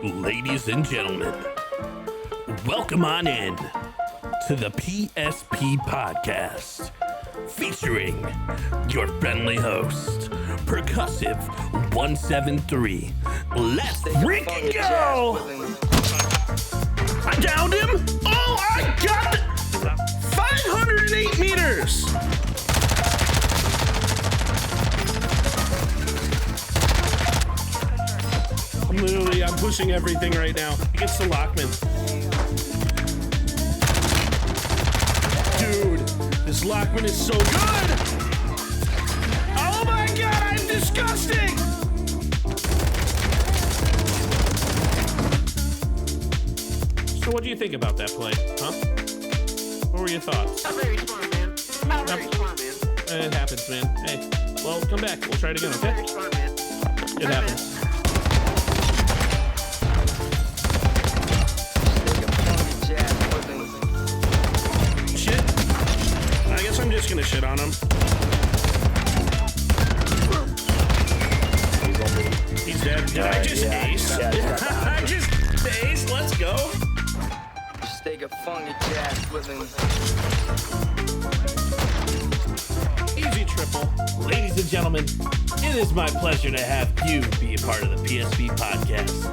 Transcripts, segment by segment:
Ladies and gentlemen, welcome on in to the PSP Podcast, featuring your friendly host, Percussive 173. Let's freaking go! I downed him! Oh, I got it! 508 meters! I'm pushing everything right now. Against the Lockman. Dude, this Lockman is so good! Oh my god, I'm disgusting! So what do you think about that play, huh? What were your thoughts? Not very smart, man. Not very smart, man. It happens, man. Hey, well, come back. We'll try it again, okay? Very smart, man. It happens. Shit. I guess I'm just gonna shit on him. He's dead. Did I just ace? I just ace. Let's go. Just take a funky jazz with him. Easy triple. Ladies and gentlemen, it is my pleasure to have you be a part of the PSP Podcast.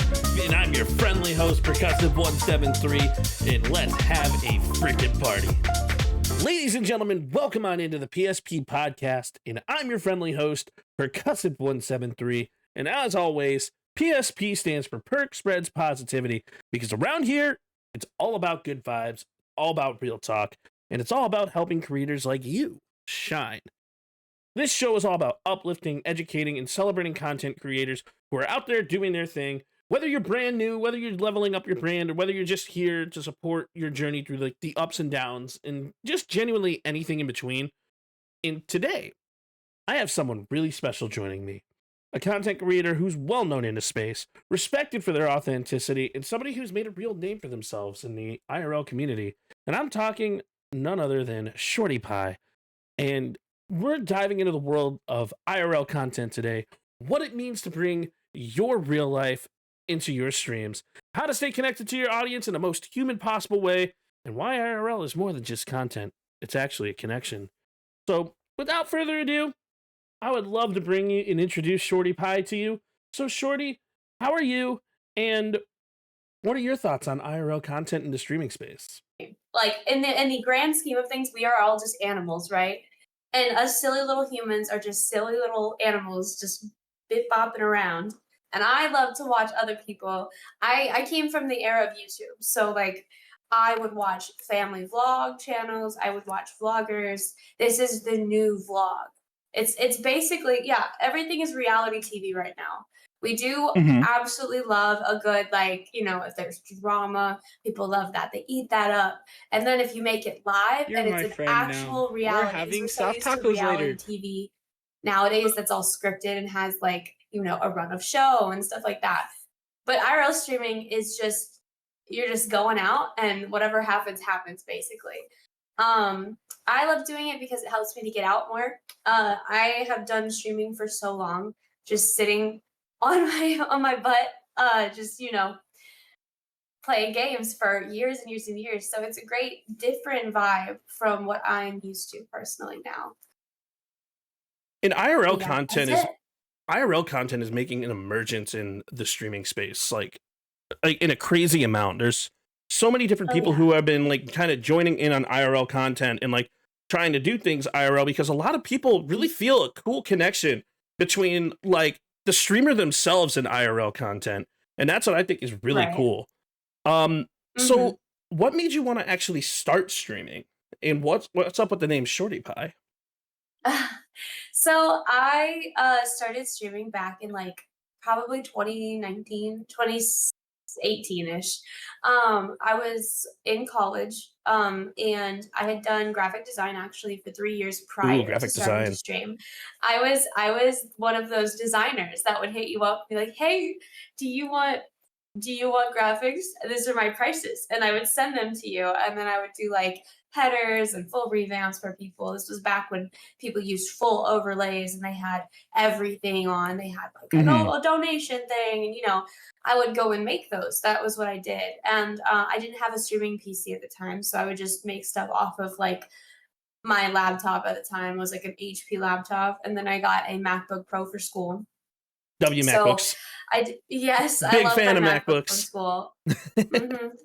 And I'm your friendly host, Percussive 173, and let's have a freaking party. Ladies and gentlemen, welcome on into the PSP Podcast, and I'm your friendly host, Percussive 173, and as always, PSP stands for Perc Spreads Positivity, because around here, it's all about good vibes, all about real talk, and it's all about helping creators like you shine. This show is all about uplifting, educating, and celebrating content creators who are out there doing their thing. Whether you're brand new, whether you're leveling up your brand, or whether you're just here to support your journey through like the ups and downs, and just genuinely anything in between. And today, I have someone really special joining me. A content creator who's well known in the space, respected for their authenticity, and somebody who's made a real name for themselves in the IRL community. And I'm talking none other than Shorty Pie. And we're diving into the world of IRL content today, what it means to bring your real life into your streams, how to stay connected to your audience in the most human possible way, and why IRL is more than just content. It's actually a connection. So, without further ado, I would love to bring you and introduce Shorty Pie to you. So, Shorty, how are you? And what are your thoughts on IRL content in the streaming space? Like, in the grand scheme of things, we are all just animals, right? And us silly little humans are just silly little animals just bit-bopping around. And I love to watch other people. I came from the era of YouTube. So, like, I would watch family vlog channels. I would watch vloggers. This is the new vlog. It's basically, yeah, everything is reality TV right now. We do absolutely love a good, like, you know, if there's drama, people love that. They eat that up. And then if you make it live and it's an actual reality. We're having soft tacos later. TV nowadays that's all scripted and has, like, you know, a run of show and stuff like that. But IRL streaming is just, you're just going out and whatever happens, basically. I love doing it because it helps me to get out more. I have done streaming for so long, just sitting on my butt, just, you know, playing games for years and years and years. So it's a great different vibe from what I'm used to personally now. And IRL content is making an emergence in the streaming space, like in a crazy amount. There's so many different people who have been like kind of joining in on IRL content and like trying to do things IRL, because a lot of people really feel a cool connection between like the streamer themselves and IRL content. And that's what I think is really cool. So what made you want to actually start streaming, and what's up with the name Shorty Pie? So I started streaming back in like probably 2019, 2018-ish. I was in college and I had done graphic design actually for 3 years prior to starting to stream. I was one of those designers that would hit you up and be like, hey, do you want graphics? These are my prices. And I would send them to you. And then I would do like headers and full revamps for people. This was back when people used full overlays and they had everything on. They had like a donation thing. And, you know, I would go and make those. That was what I did. And I didn't have a streaming PC at the time, so I would just make stuff off of like my laptop at the time was like an HP laptop, and then I got a MacBook Pro for school. MacBooks. Yes, Big I love fan my of MacBook MacBooks. from school.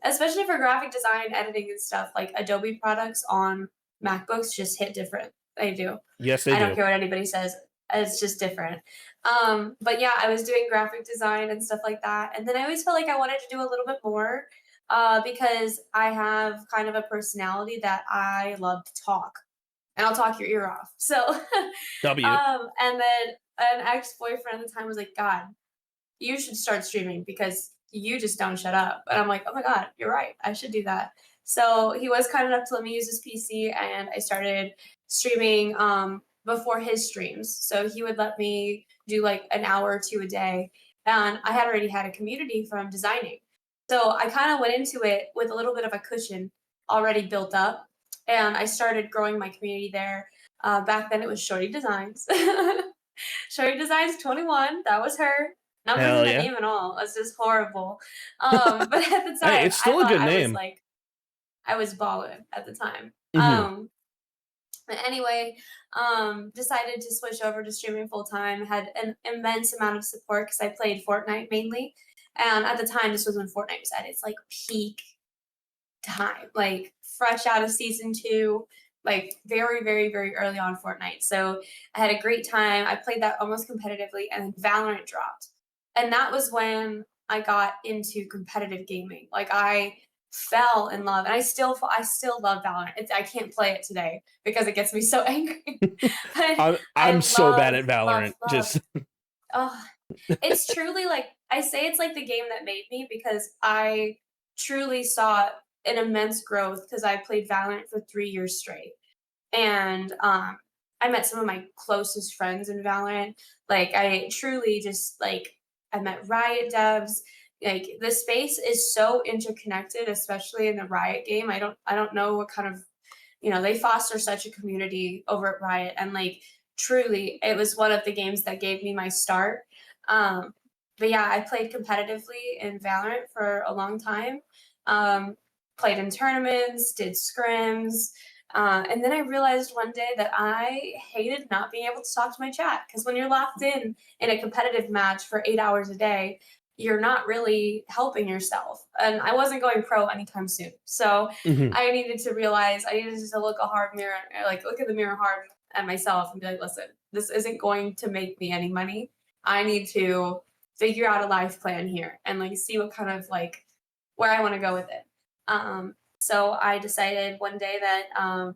Especially for graphic design, editing, and stuff. Like Adobe products on MacBooks just hit different. They do. Yes, they do. I don't care what anybody says. It's just different. But yeah, I was doing graphic design and stuff like that. And then I always felt like I wanted to do a little bit more because I have kind of a personality that I love to talk. And I'll talk your ear off. So, W. and then an ex-boyfriend at the time was like, God, you should start streaming because you just don't shut up. And I'm like, oh my God, you're right. I should do that. So he was kind enough to let me use his PC, and I started streaming before his streams. So he would let me do like an hour or two a day. And I had already had a community from designing. So I kind of went into it with a little bit of a cushion already built up. And I started growing my community there. Back then it was Shorty Designs. Shorty Designs 21. That was her. Not Hell using yeah. the name at all. It's just horrible. But at the time, Hey, it's still a good name. I was balling at the time. Mhm. But anyway, decided to switch over to streaming full time. Had an immense amount of support because I played Fortnite mainly. And at the time, this was when Fortnite was at its like peak time, like fresh out of season 2, like very, very, very early on Fortnite. So I had a great time. I played that almost competitively, and then Valorant dropped. And that was when I got into competitive gaming. Like I fell in love, and I still love Valorant. I can't play it today because it gets me so angry. I'm so bad at Valorant. Just it's truly like I say it's like the game that made me, because I truly saw an immense growth because I played Valorant for 3 years straight. And I met some of my closest friends in Valorant. Like I truly just like I met Riot devs. Like the space is so interconnected, especially in the Riot game. I don't know what kind of, they foster such a community over at Riot, and like truly it was one of the games that gave me my start. But yeah, I played competitively in Valorant for a long time. Played in tournaments, did scrims, and then I realized one day that I hated not being able to talk to my chat, because when you're locked in a competitive match for 8 hours a day, you're not really helping yourself. And I wasn't going pro anytime soon. So I needed to realize, I needed to look look at the mirror hard at myself and be like, listen, this isn't going to make me any money. I need to figure out a life plan here and like see what kind of like where I want to go with it. So I decided one day that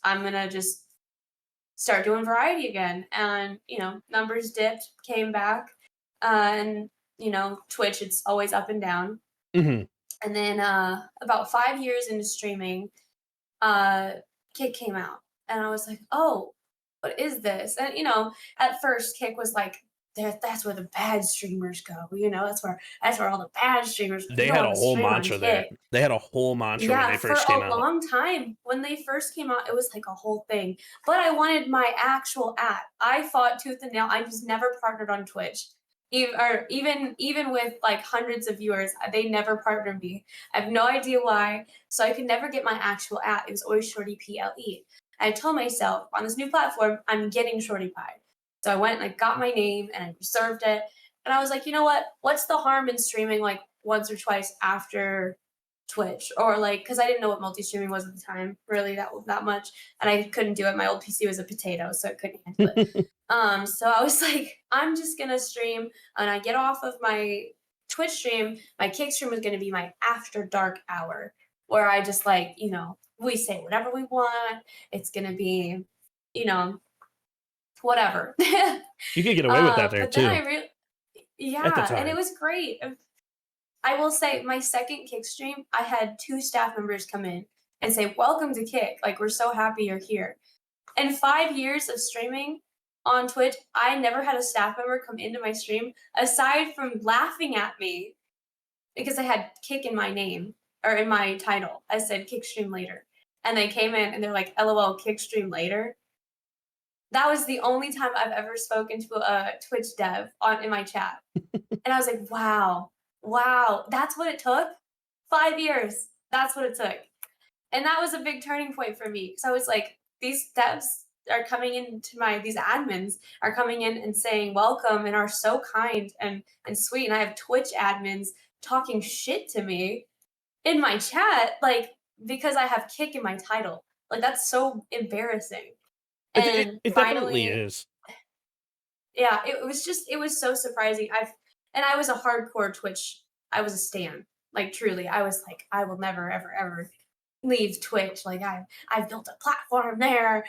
I'm gonna just start doing variety again, and numbers dipped, came back, and Twitch, it's always up and down. And then about 5 years into streaming, Kick came out, and I was like, oh, what is this? And at first Kick was like, that's where the bad streamers go. That's where all the bad streamers. They had a whole mantra there. They had a whole mantra when they first came out. For a long time, when they first came out, it was like a whole thing. But I wanted my actual app. I fought tooth and nail. I just never partnered on Twitch. Even with like hundreds of viewers, they never partnered me. I have no idea why. So I could never get my actual app. It was always Shorty PLE. I told myself, on this new platform, I'm getting Shorty Pie. So I went and I got my name and I reserved it. And I was like, you know what? What's the harm in streaming like once or twice after Twitch? Or like, because I didn't know what multi-streaming was at the time, really that much. And I couldn't do it. My old PC was a potato, so I couldn't handle it. So I was like, I'm just going to stream. And I get off of my Twitch stream. My Kick stream was going to be my after dark hour, where I just like, we say whatever we want. It's going to be, whatever. You could get away with that there too. And it was great. I will say, my second Kick stream, I had 2 staff members come in and say, welcome to Kick. Like, we're so happy you're here. In 5 years of streaming on Twitch, I never had a staff member come into my stream, aside from laughing at me because I had Kick in my name, or in my title. I said Kick stream later. And they came in and they're like, LOL, Kick stream later. That was the only time I've ever spoken to a Twitch dev in my chat. And I was like, wow, Wow, that's what it took? 5 years. That's what it took. And that was a big turning point for me because I was like, these devs are coming into these admins are coming in and saying welcome and are so kind and sweet. And I have Twitch admins talking shit to me in my chat, like, because I have kick in my title. Like, that's so embarrassing. And It definitely finally, is. yeah, it was so surprising. I was a hardcore Twitch. I was a stan. Like, truly, I was like, I will never, ever, ever leave Twitch. Like, I've built a platform there.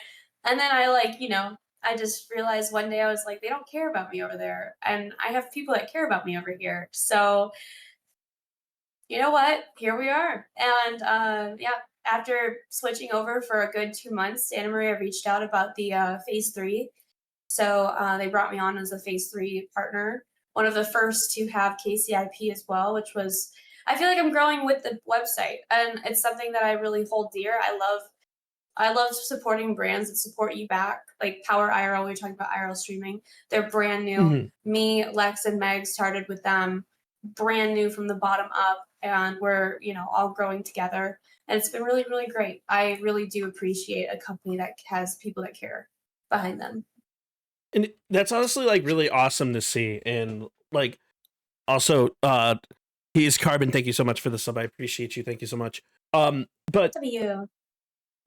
And then I just realized one day I was like, they don't care about me over there. And I have people that care about me over here. So, you know what? Here we are. And yeah, after switching over for a good 2 months, Santa Maria reached out about the phase 3. So they brought me on as a phase 3 partner, one of the first to have KCIP as well, which was, I feel like I'm growing with the website, and it's something that I really hold dear. I love supporting brands that support you back, like Power IRL. We were talking about IRL streaming. They're brand new. Mm-hmm. Me, Lex, and Meg started with them, brand new from the bottom up, and we're all growing together. And it's been really, really great. I really do appreciate a company that has people that care behind them. And that's honestly like really awesome to see. And like also he is Carbon, thank you so much for the sub. I appreciate you. Thank you so much. But you.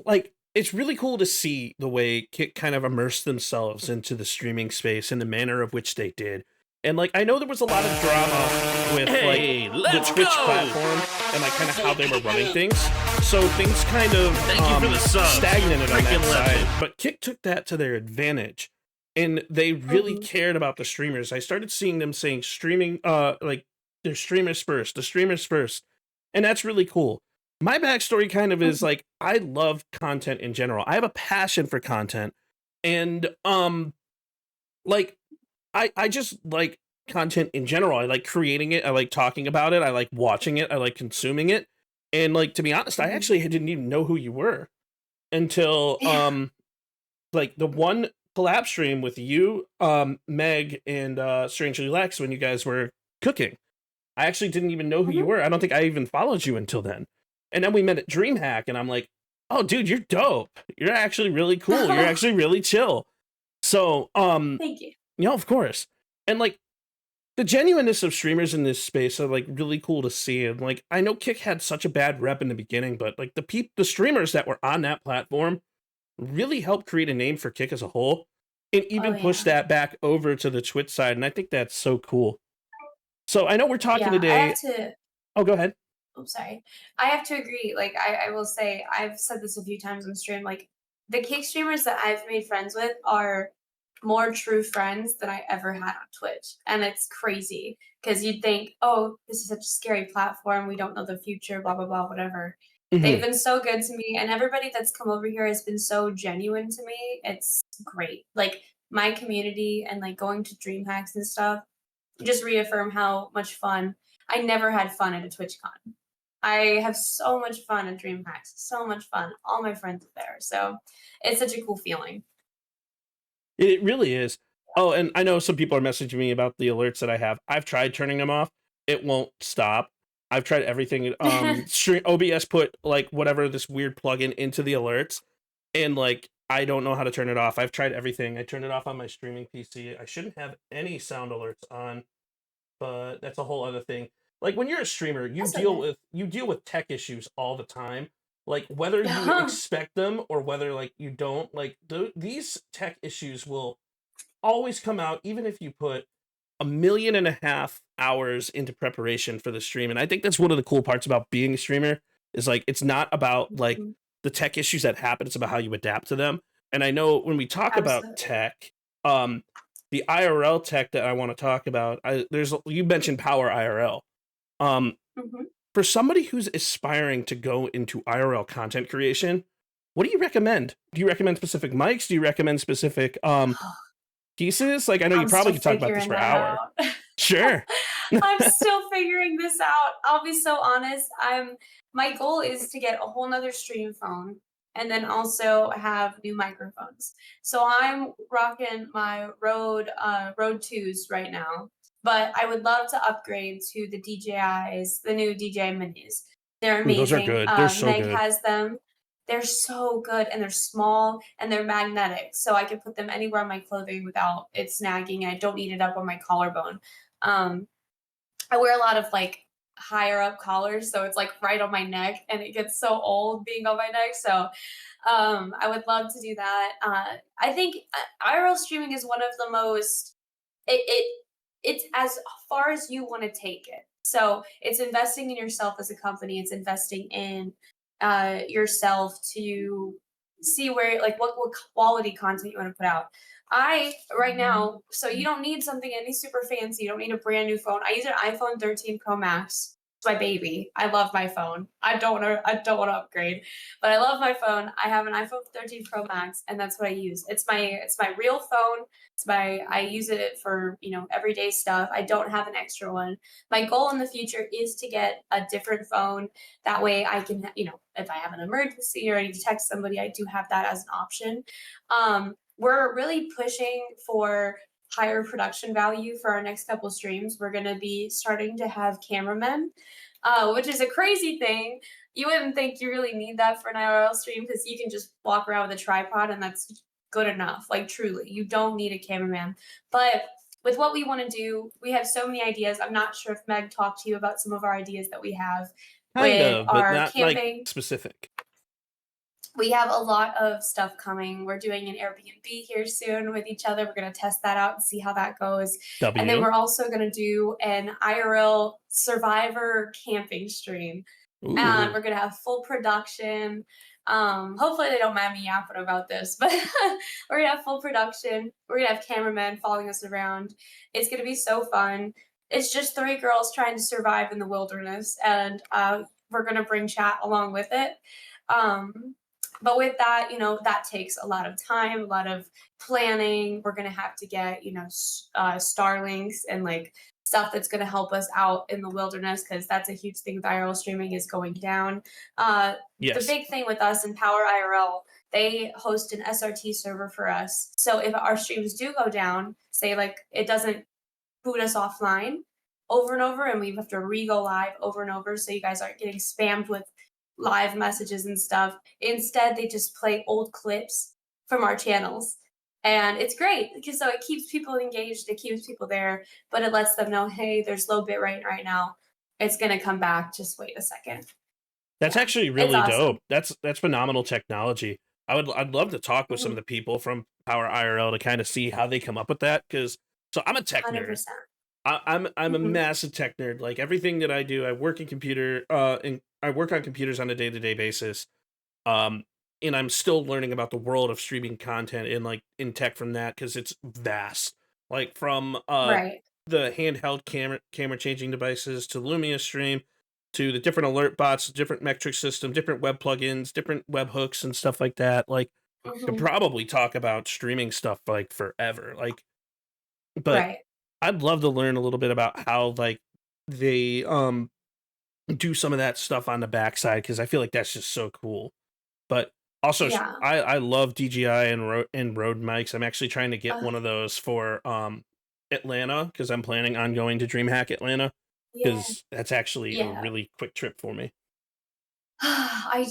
Like, it's really cool to see the way Kick kind of immersed themselves into the streaming space in the manner of which they did. And like, I know there was a lot of drama with the Twitch platform and like kind of how they were running things. So things kind of stagnated on that side. But Kick took that to their advantage, and they really cared about the streamers. I started seeing them saying streaming, like their streamers first, the streamers first, and that's really cool. My backstory kind of is like, I love content in general. I have a passion for content, and like I just like content in general. I like creating it. I like talking about it. I like watching it. I like consuming it. And like, to be honest, I actually didn't even know who you were until like the one collab stream with you, Meg, and Strangely Lex when you guys were cooking. I actually didn't even know who you were. I don't think I even followed you until then. And then we met at DreamHack, and I'm like, oh, dude, you're dope. You're actually really cool. You're actually really chill. So, thank you. Of course. And like, the genuineness of streamers in this space are like really cool to see. And like, I know Kick had such a bad rep in the beginning, but like the streamers that were on that platform really helped create a name for Kick as a whole, and even push that back over to the Twitch side. And I think that's so cool. So I know we're talking today. Oh, go ahead. I'm sorry. I have to agree. Like, I will say, I've said this a few times on stream, like, the Kick streamers that I've made friends with are more true friends than I ever had on Twitch. And it's crazy because you'd think, oh, this is such a scary platform. We don't know the future, blah, blah, blah, whatever. They've been so good to me. And everybody that's come over here has been so genuine to me. It's great. Like, my community and like going to DreamHacks and stuff just reaffirm how much fun. I never had fun at a TwitchCon. I have so much fun at DreamHacks. So much fun. All my friends are there. So it's such a cool feeling. It really is. Oh, and I know some people are messaging me about the alerts that I have. I've tried turning them off. It won't stop. I've tried everything. OBS put like whatever this weird plugin into the alerts, and like I don't know how to turn it off. I've tried everything. I turned it off on my streaming PC. I shouldn't have any sound alerts on, but that's a whole other thing. Like, when you're a streamer, you deal with tech issues all the time. Like, whether you expect them or whether like you don't, like these tech issues will always come out, even if you put 1.5 million hours into preparation for the stream. And I think that's one of the cool parts about being a streamer is like, it's not about like the tech issues that happen. It's about how you adapt to them. And I know when we talk about tech, the IRL tech that I want to talk about, you mentioned Power IRL. For somebody who's aspiring to go into IRL content creation, what do you recommend? Do you recommend specific mics? Do you recommend specific pieces? Like, I know you probably could talk about this for an hour. Sure. I'm still figuring this out. I'll be so honest. My goal is to get a whole nother stream phone and then also have new microphones. So I'm rocking my Rode 2s right now. but I would love to upgrade to the DJI's, the new DJI Minis. They're Ooh, those are amazing. good. They're so Meg good. has them. They're so good, and they're small, and they're magnetic, so I can put them anywhere on my clothing without it snagging. I don't need it up on my collarbone. I wear a lot of like higher up collars, so it's like right on my neck, and it gets so old being on my neck. So I would love to do that. I think IRL streaming is one of the most it's as far as you want to take it. So it's investing in yourself as a company. It's investing in yourself to see where like what quality content you want to put out. I right now, so you don't need something any super fancy. You don't need a brand new phone. I use an iPhone 13 Pro Max. It's my baby. I love my phone. I don't want to upgrade, but I love my phone. I have an iPhone 13 Pro Max, and that's what I use. It's my real phone. I use it for, everyday stuff. I don't have an extra one. My goal in the future is to get a different phone. That way I can, if I have an emergency or I need to text somebody, I do have that as an option. We're really pushing for higher production value for our next couple streams. We're going to be starting to have cameramen, which is a crazy thing. You wouldn't think you really need that for an IRL stream because you can just walk around with a tripod and that's good enough. Like truly, you don't need a cameraman. But with what we want to do, we have so many ideas. I'm not sure if Meg talked to you about some of our ideas that we have with But our not camping. like specific. We have a lot of stuff coming. We're doing an Airbnb here soon with each other. We're going to test that out and see how that goes. And then we're also going to do an IRL survivor camping stream. Ooh. And we're going to have full production. Hopefully they don't mind me yapping about this, but we're going to have full production. We're going to have cameramen following us around. It's going to be so fun. It's just 3 girls trying to survive in the wilderness, and we're going to bring chat along with it. But with that, that takes a lot of time, a lot of planning. We're going to have to get, Starlinks and like stuff that's going to help us out in the wilderness, because that's a huge thing with IRL streaming is going down. Yes. The big thing with us in Power IRL, they host an SRT server for us. So if our streams do go down, say like it doesn't boot us offline over and over, and we have to re-go live over and over, so you guys aren't getting spammed with live messages and stuff. Instead, they just play old clips from our channels. And it's great because so it keeps people engaged, it keeps people there, but it lets them know, hey, there's low bit rate right now. It's gonna come back. Just wait a second. That's actually really awesome. dope. That's phenomenal technology. I'd love to talk with some of the people from Power IRL to kind of see how they come up with that, because so I'm a tech 100%. nerd. I'm a massive tech nerd. Like everything that I do, I work in I work on computers on a day-to-day basis. And I'm still learning about the world of streaming content and in tech from that, because it's vast. Like from Right. the handheld camera changing devices to Lumia Stream to the different alert bots, different metric system, different web plugins, different web hooks and stuff like that. Like could probably talk about streaming stuff like forever. But right. I'd love to learn a little bit about how they do some of that stuff on the backside, because I feel like that's just so cool. But also, Yeah. I love DJI and Rode mics. I'm actually trying to get one of those for Atlanta, because I'm planning on going to DreamHack Atlanta, because that's actually a really quick trip for me. I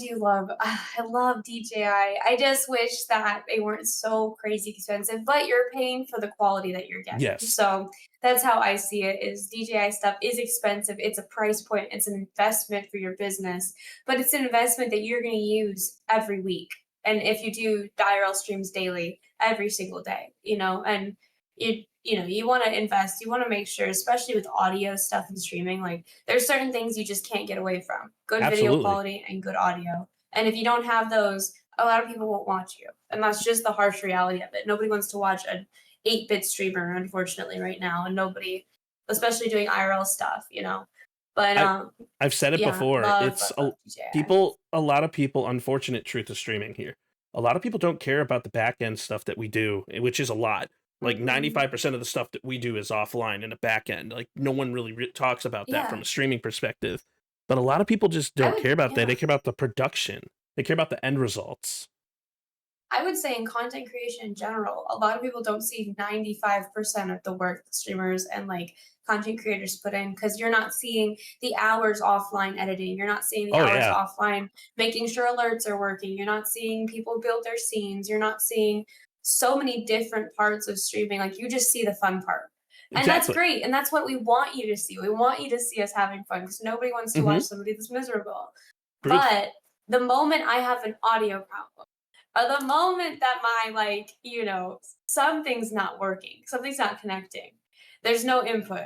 love DJI. I just wish that they weren't so crazy expensive, but you're paying for the quality that you're getting. Yes. So that's how I see it, is DJI stuff is expensive. It's a price point. It's an investment for your business, but it's an investment that you're going to use every week. And if you do IRL streams daily, every single day, and you want to invest, you want to make sure, especially with audio stuff and streaming, like there's certain things you just can't get away from. Good video quality and good audio. And if you don't have those, a lot of people won't watch you. And that's just the harsh reality of it. Nobody wants to watch an 8-bit streamer, unfortunately, right now. And nobody, especially doing IRL stuff, But I've said it before. It's a lot of people, unfortunate truth of streaming here. A lot of people don't care about the back end stuff that we do, which is a lot. Like 95% of the stuff that we do is offline in the back end. Like no one really talks about that from a streaming perspective. But a lot of people just don't care about that. They care about the production. They care about the end results. I would say in content creation in general, a lot of people don't see 95% of the work that streamers and like content creators put in because you're not seeing the hours offline editing. You're not seeing the Oh hours yeah, offline making sure alerts are working. You're not seeing people build their scenes. You're not seeing so many different parts of streaming. Like you just see the fun part. And that's exactly. great. And that's what we want you to see. We want you to see us having fun because nobody wants to watch somebody that's miserable. Truth. But the moment I have an audio problem, or the moment that my, like, you know, something's not working, something's not connecting, there's no input.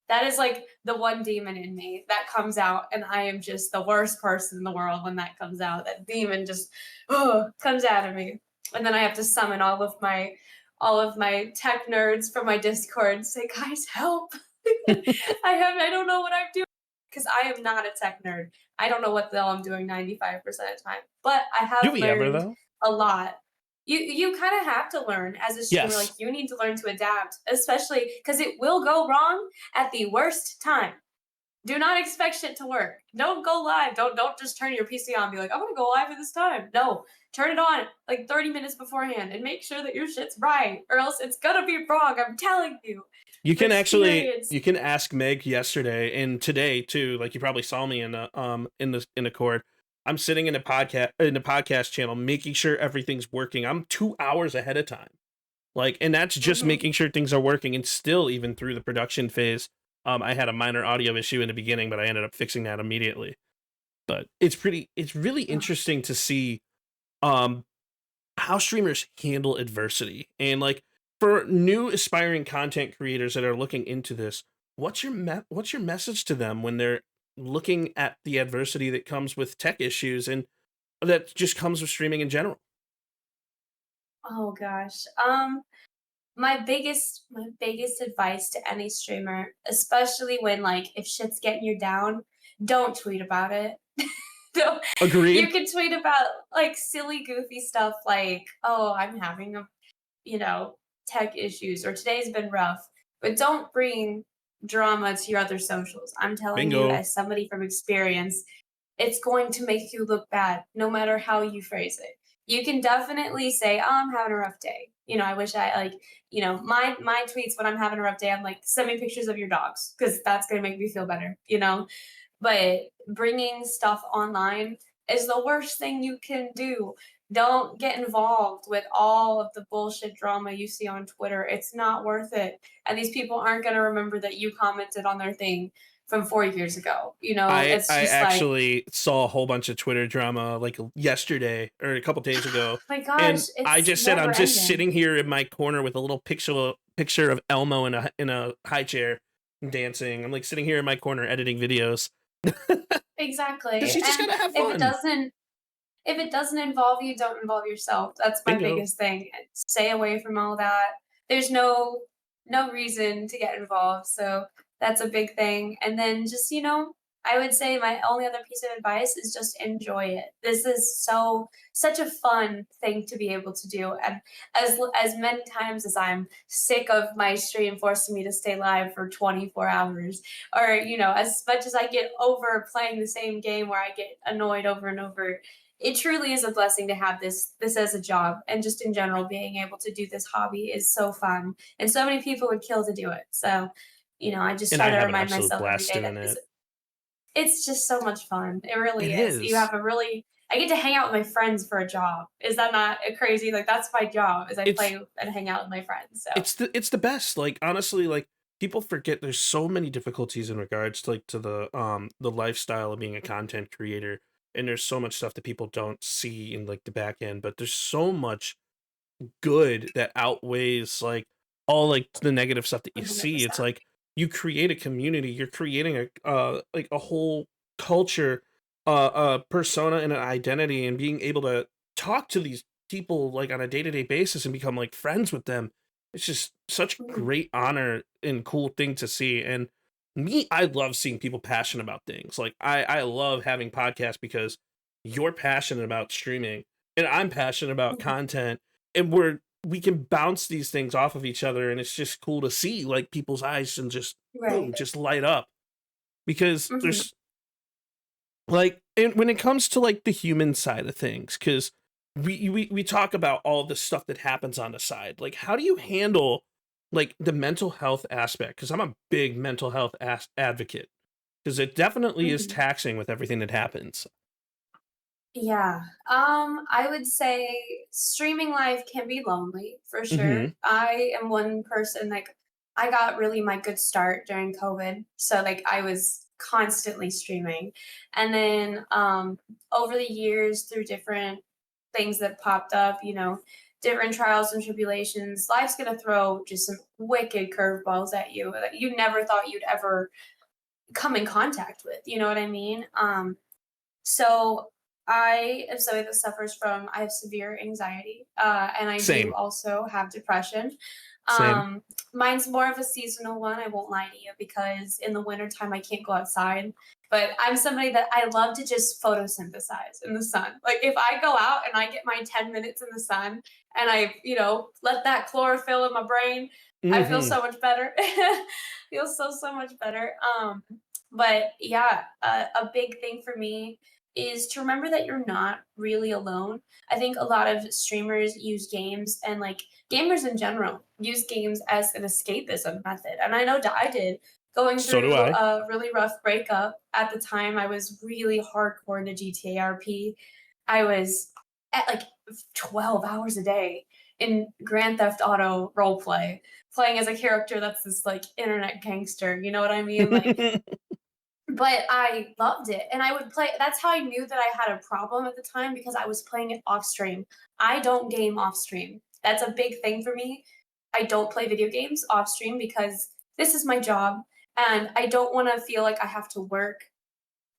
That is like the one demon in me that comes out, and I am just the worst person in the world when that comes out. That demon just comes out of me. And then I have to summon all of my tech nerds from my Discord and say, guys, help. I don't know what I'm doing because I am not a tech nerd. I don't know what the hell I'm doing 95% of the time, but I Do have we ever learned though? a lot. You kind of have to learn as a streamer. Yes. Like you need to learn to adapt, especially because it will go wrong at the worst time. Do not expect shit to work. Don't go live. Don't just turn your PC on and be like, I'm gonna go live at this time. No, turn it on like 30 minutes beforehand and make sure that your shit's right, or else it's gonna be wrong. I'm telling you. You can actually Experience. you can ask Meg yesterday and today too. Like you probably saw me in the cord. I'm sitting in a podcast channel making sure everything's working. I'm 2 hours ahead of time. Like, and that's just making sure things are working. And still, even through the production phase, I had a minor audio issue in the beginning, but I ended up fixing that immediately. But it's really interesting to see how streamers handle adversity. And like for new aspiring content creators that are looking into this, what's your message to them when they're looking at the adversity that comes with tech issues and that just comes with streaming in general? Oh gosh. My biggest advice to any streamer, especially when like if shit's getting you down, don't tweet about it. Don't, Agreed. you can tweet about like silly, goofy stuff like, oh, I'm having tech issues or today's been rough. But don't bring drama to your other socials. I'm telling you, Bingo. as somebody from experience, it's going to make you look bad, no matter how you phrase it. You can definitely say, oh, I'm having a rough day. I wish I my tweets when I'm having a rough day, I'm like, send me pictures of your dogs because that's going to make me feel better, But bringing stuff online is the worst thing you can do. Don't get involved with all of the bullshit drama you see on Twitter. It's not worth it. And these people aren't going to remember that you commented on their thing from 4 years ago. I actually saw a whole bunch of Twitter drama like yesterday or a couple days ago. My gosh, and it's I just said I'm just never-ending. sitting here in my corner with a little picture of Elmo in a high chair dancing. I'm like sitting here in my corner editing videos. Exactly. You just gotta have fun. If it doesn't involve you, don't involve yourself. That's my Bingo. biggest thing. Stay away from all that. There's no reason to get involved. So that's a big thing. And then just, I would say my only other piece of advice is just enjoy it. This is such a fun thing to be able to do. And as many times as I'm sick of my stream forcing me to stay live for 24 hours, or, as much as I get over playing the same game where I get annoyed over and over, it truly is a blessing to have this as a job. And just in general, being able to do this hobby is so fun. And so many people would kill to do it. So, I just try to remind myself every day that it's just so much fun. It really is. I get to hang out with my friends for a job. Is that not crazy? Like that's my job is I play and hang out with my friends. So it's the best. Like honestly, like people forget there's so many difficulties in regards to the lifestyle of being a content creator. And there's so much stuff that people don't see in like the back end, but there's so much good that outweighs like all like the negative stuff that you 100%. see. It's like you create a community, you're creating a whole culture, a persona and an identity, and being able to talk to these people like on a day-to-day basis and become like friends with them. It's just such a great honor and cool thing to see. And I love seeing people passionate about things. Like I love having podcasts because you're passionate about streaming and I'm passionate about content, and we can bounce these things off of each other, and it's just cool to see like people's eyes and just boom, just light up because there's like, and when it comes to like the human side of things, because we talk about all the stuff that happens on the side. Like, how do you handle like the mental health aspect? Because I'm a big mental health advocate. Because it definitely is Mhm. taxing with everything that happens. Yeah. I would say streaming live can be lonely for Mm-hmm. sure. I am one person like I got really my good start during COVID. So like I was constantly streaming. And then over the years through different things that popped up, different trials and tribulations, life's gonna throw just some wicked curveballs at you that you never thought you'd ever come in contact with. You know what I mean? So I am somebody that suffers from I have severe anxiety, and I do Same. also have depression. Same. Um, Mine's more of a seasonal one, I won't lie to you, because in the wintertime I can't go outside. But I'm somebody that I love to just photosynthesize in the sun. Like if I go out and I get my 10 minutes in the sun and I, let that chlorophyll in my brain, I feel Mm-hmm. so much better. Feel so much better. But yeah, a big thing for me is to remember that you're not really alone. I think a lot of streamers use games and like gamers in general use games as an escapism method. And I know I did going So through do I. a really rough breakup at the time. I was really hardcore into GTA RP. I was at like 12 hours a day in Grand Theft Auto roleplay, playing as a character that's this like internet gangster. You know what I mean? Like but I loved it, and I would play that's how I knew that I had a problem at the time because I was playing it off stream. I don't game off stream. That's a big thing for me. I don't play video games off stream because this is my job, and I don't wanna feel like I have to work,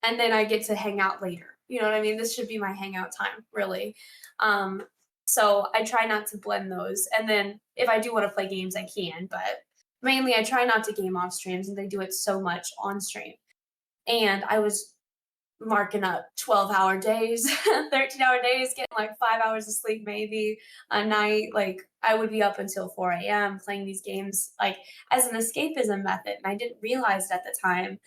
and then I get to hang out later. You know what I mean? This should be my hangout time, really. Um, so I try not to blend those, and then if I do wanna play games, I can, but mainly I try not to game off streams, and they do it so much on stream. And I was marking up 12-hour days, 13-hour days, getting like 5 hours of sleep maybe a night. Like I would be up until 4 a.m. playing these games like as an escapism method. And I didn't realize it at the time.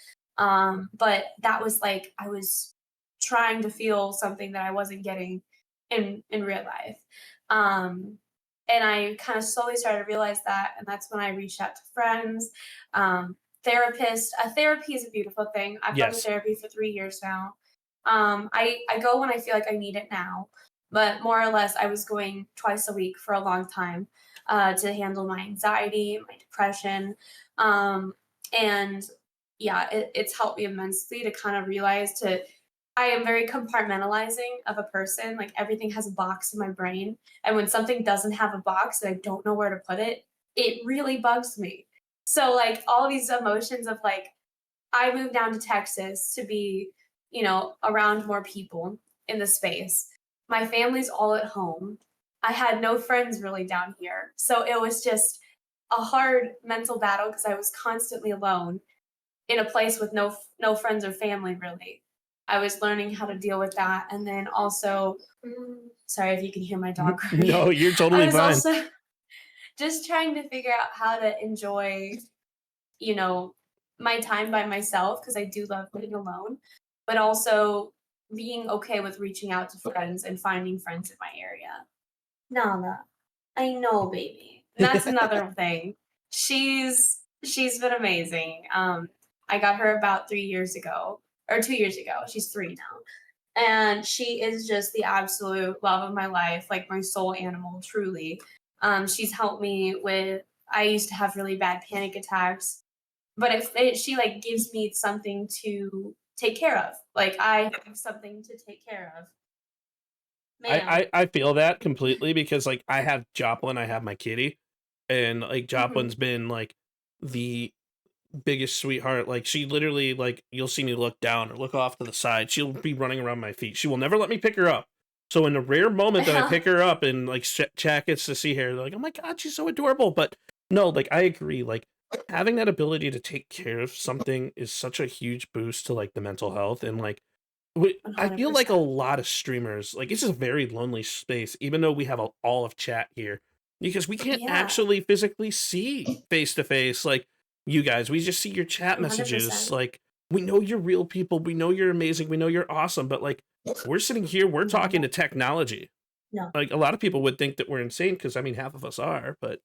But that was like I was trying to feel something that I wasn't getting in real life. Um, and I kind of slowly started to realize that, and that's when I reached out to friends, therapist. Therapy is a beautiful thing. I've gone to Yes. therapy for 3 years now. I go when I feel like I need it now, but more or less, I was going twice a week for a long time to handle my anxiety, my depression, and yeah, it's helped me immensely to kind of realize to I am very compartmentalizing of a person. Like everything has a box in my brain. And when something doesn't have a box and I don't know where to put it, it really bugs me. So like all these emotions of like I moved down to Texas to be, around more people in the space. My family's all at home. I had no friends really down here. So it was just a hard mental battle because I was constantly alone in a place with no friends or family really. I was learning how to deal with that, and then also, sorry if you can hear my dog No, crying. you're I totally was fine. also just trying to figure out how to enjoy, you know, my time by myself because I do love being alone, but also being okay with reaching out to friends and finding friends in my area. Nala, I know, baby. And that's another thing. She's been amazing. I got her about 3 years ago, or 2 years ago. She's three now. And she is just the absolute love of my life, like my soul animal, truly. She's helped me with I used to have really bad panic attacks, but she like gives me something to take care of. Like I have something to take care of. Man. I feel that completely because like I have Joplin, I have my kitty, and like Mhm. Joplin's been like the biggest sweetheart. Like she literally like you'll see me look down or look off to the side. She'll be running around my feet. She will never let me pick her up. So in the rare moment that I pick her up and like Chat gets to see her, they're like, oh my god, she's so adorable. But no, like I agree. Like having that ability to take care of something is such a huge boost to like the mental health and like I feel like a 100%. lot of streamers, like it's a very lonely space, even though we have all of chat here, because we can't Yeah, actually physically see face to face like you guys. We just see your chat messages. 100%. Like we know you're real people, we know you're amazing, we know you're awesome, but like we're sitting here, we're talking to Mhm. technology. No. Like, a lot of people would think that we're insane because, I mean, half of us are, but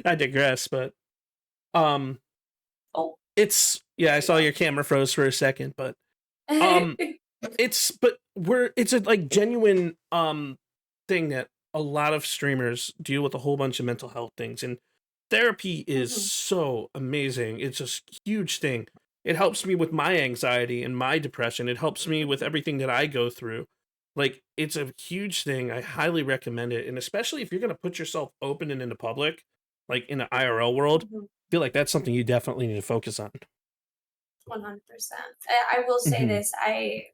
I digress. But um, Oh. I saw your camera froze for a second, but um, it's a like genuine thing that a lot of streamers deal with a whole bunch of mental health things, and therapy is Mhm. so amazing. It's a huge thing. It helps me with my anxiety and my depression. It helps me with everything that I go through. Like, it's a huge thing. I highly recommend it. And especially if you're going to put yourself open and into public, like in the IRL world, Mhm. I feel like that's something you definitely need to focus on. 100%. I will say Mhm. this. I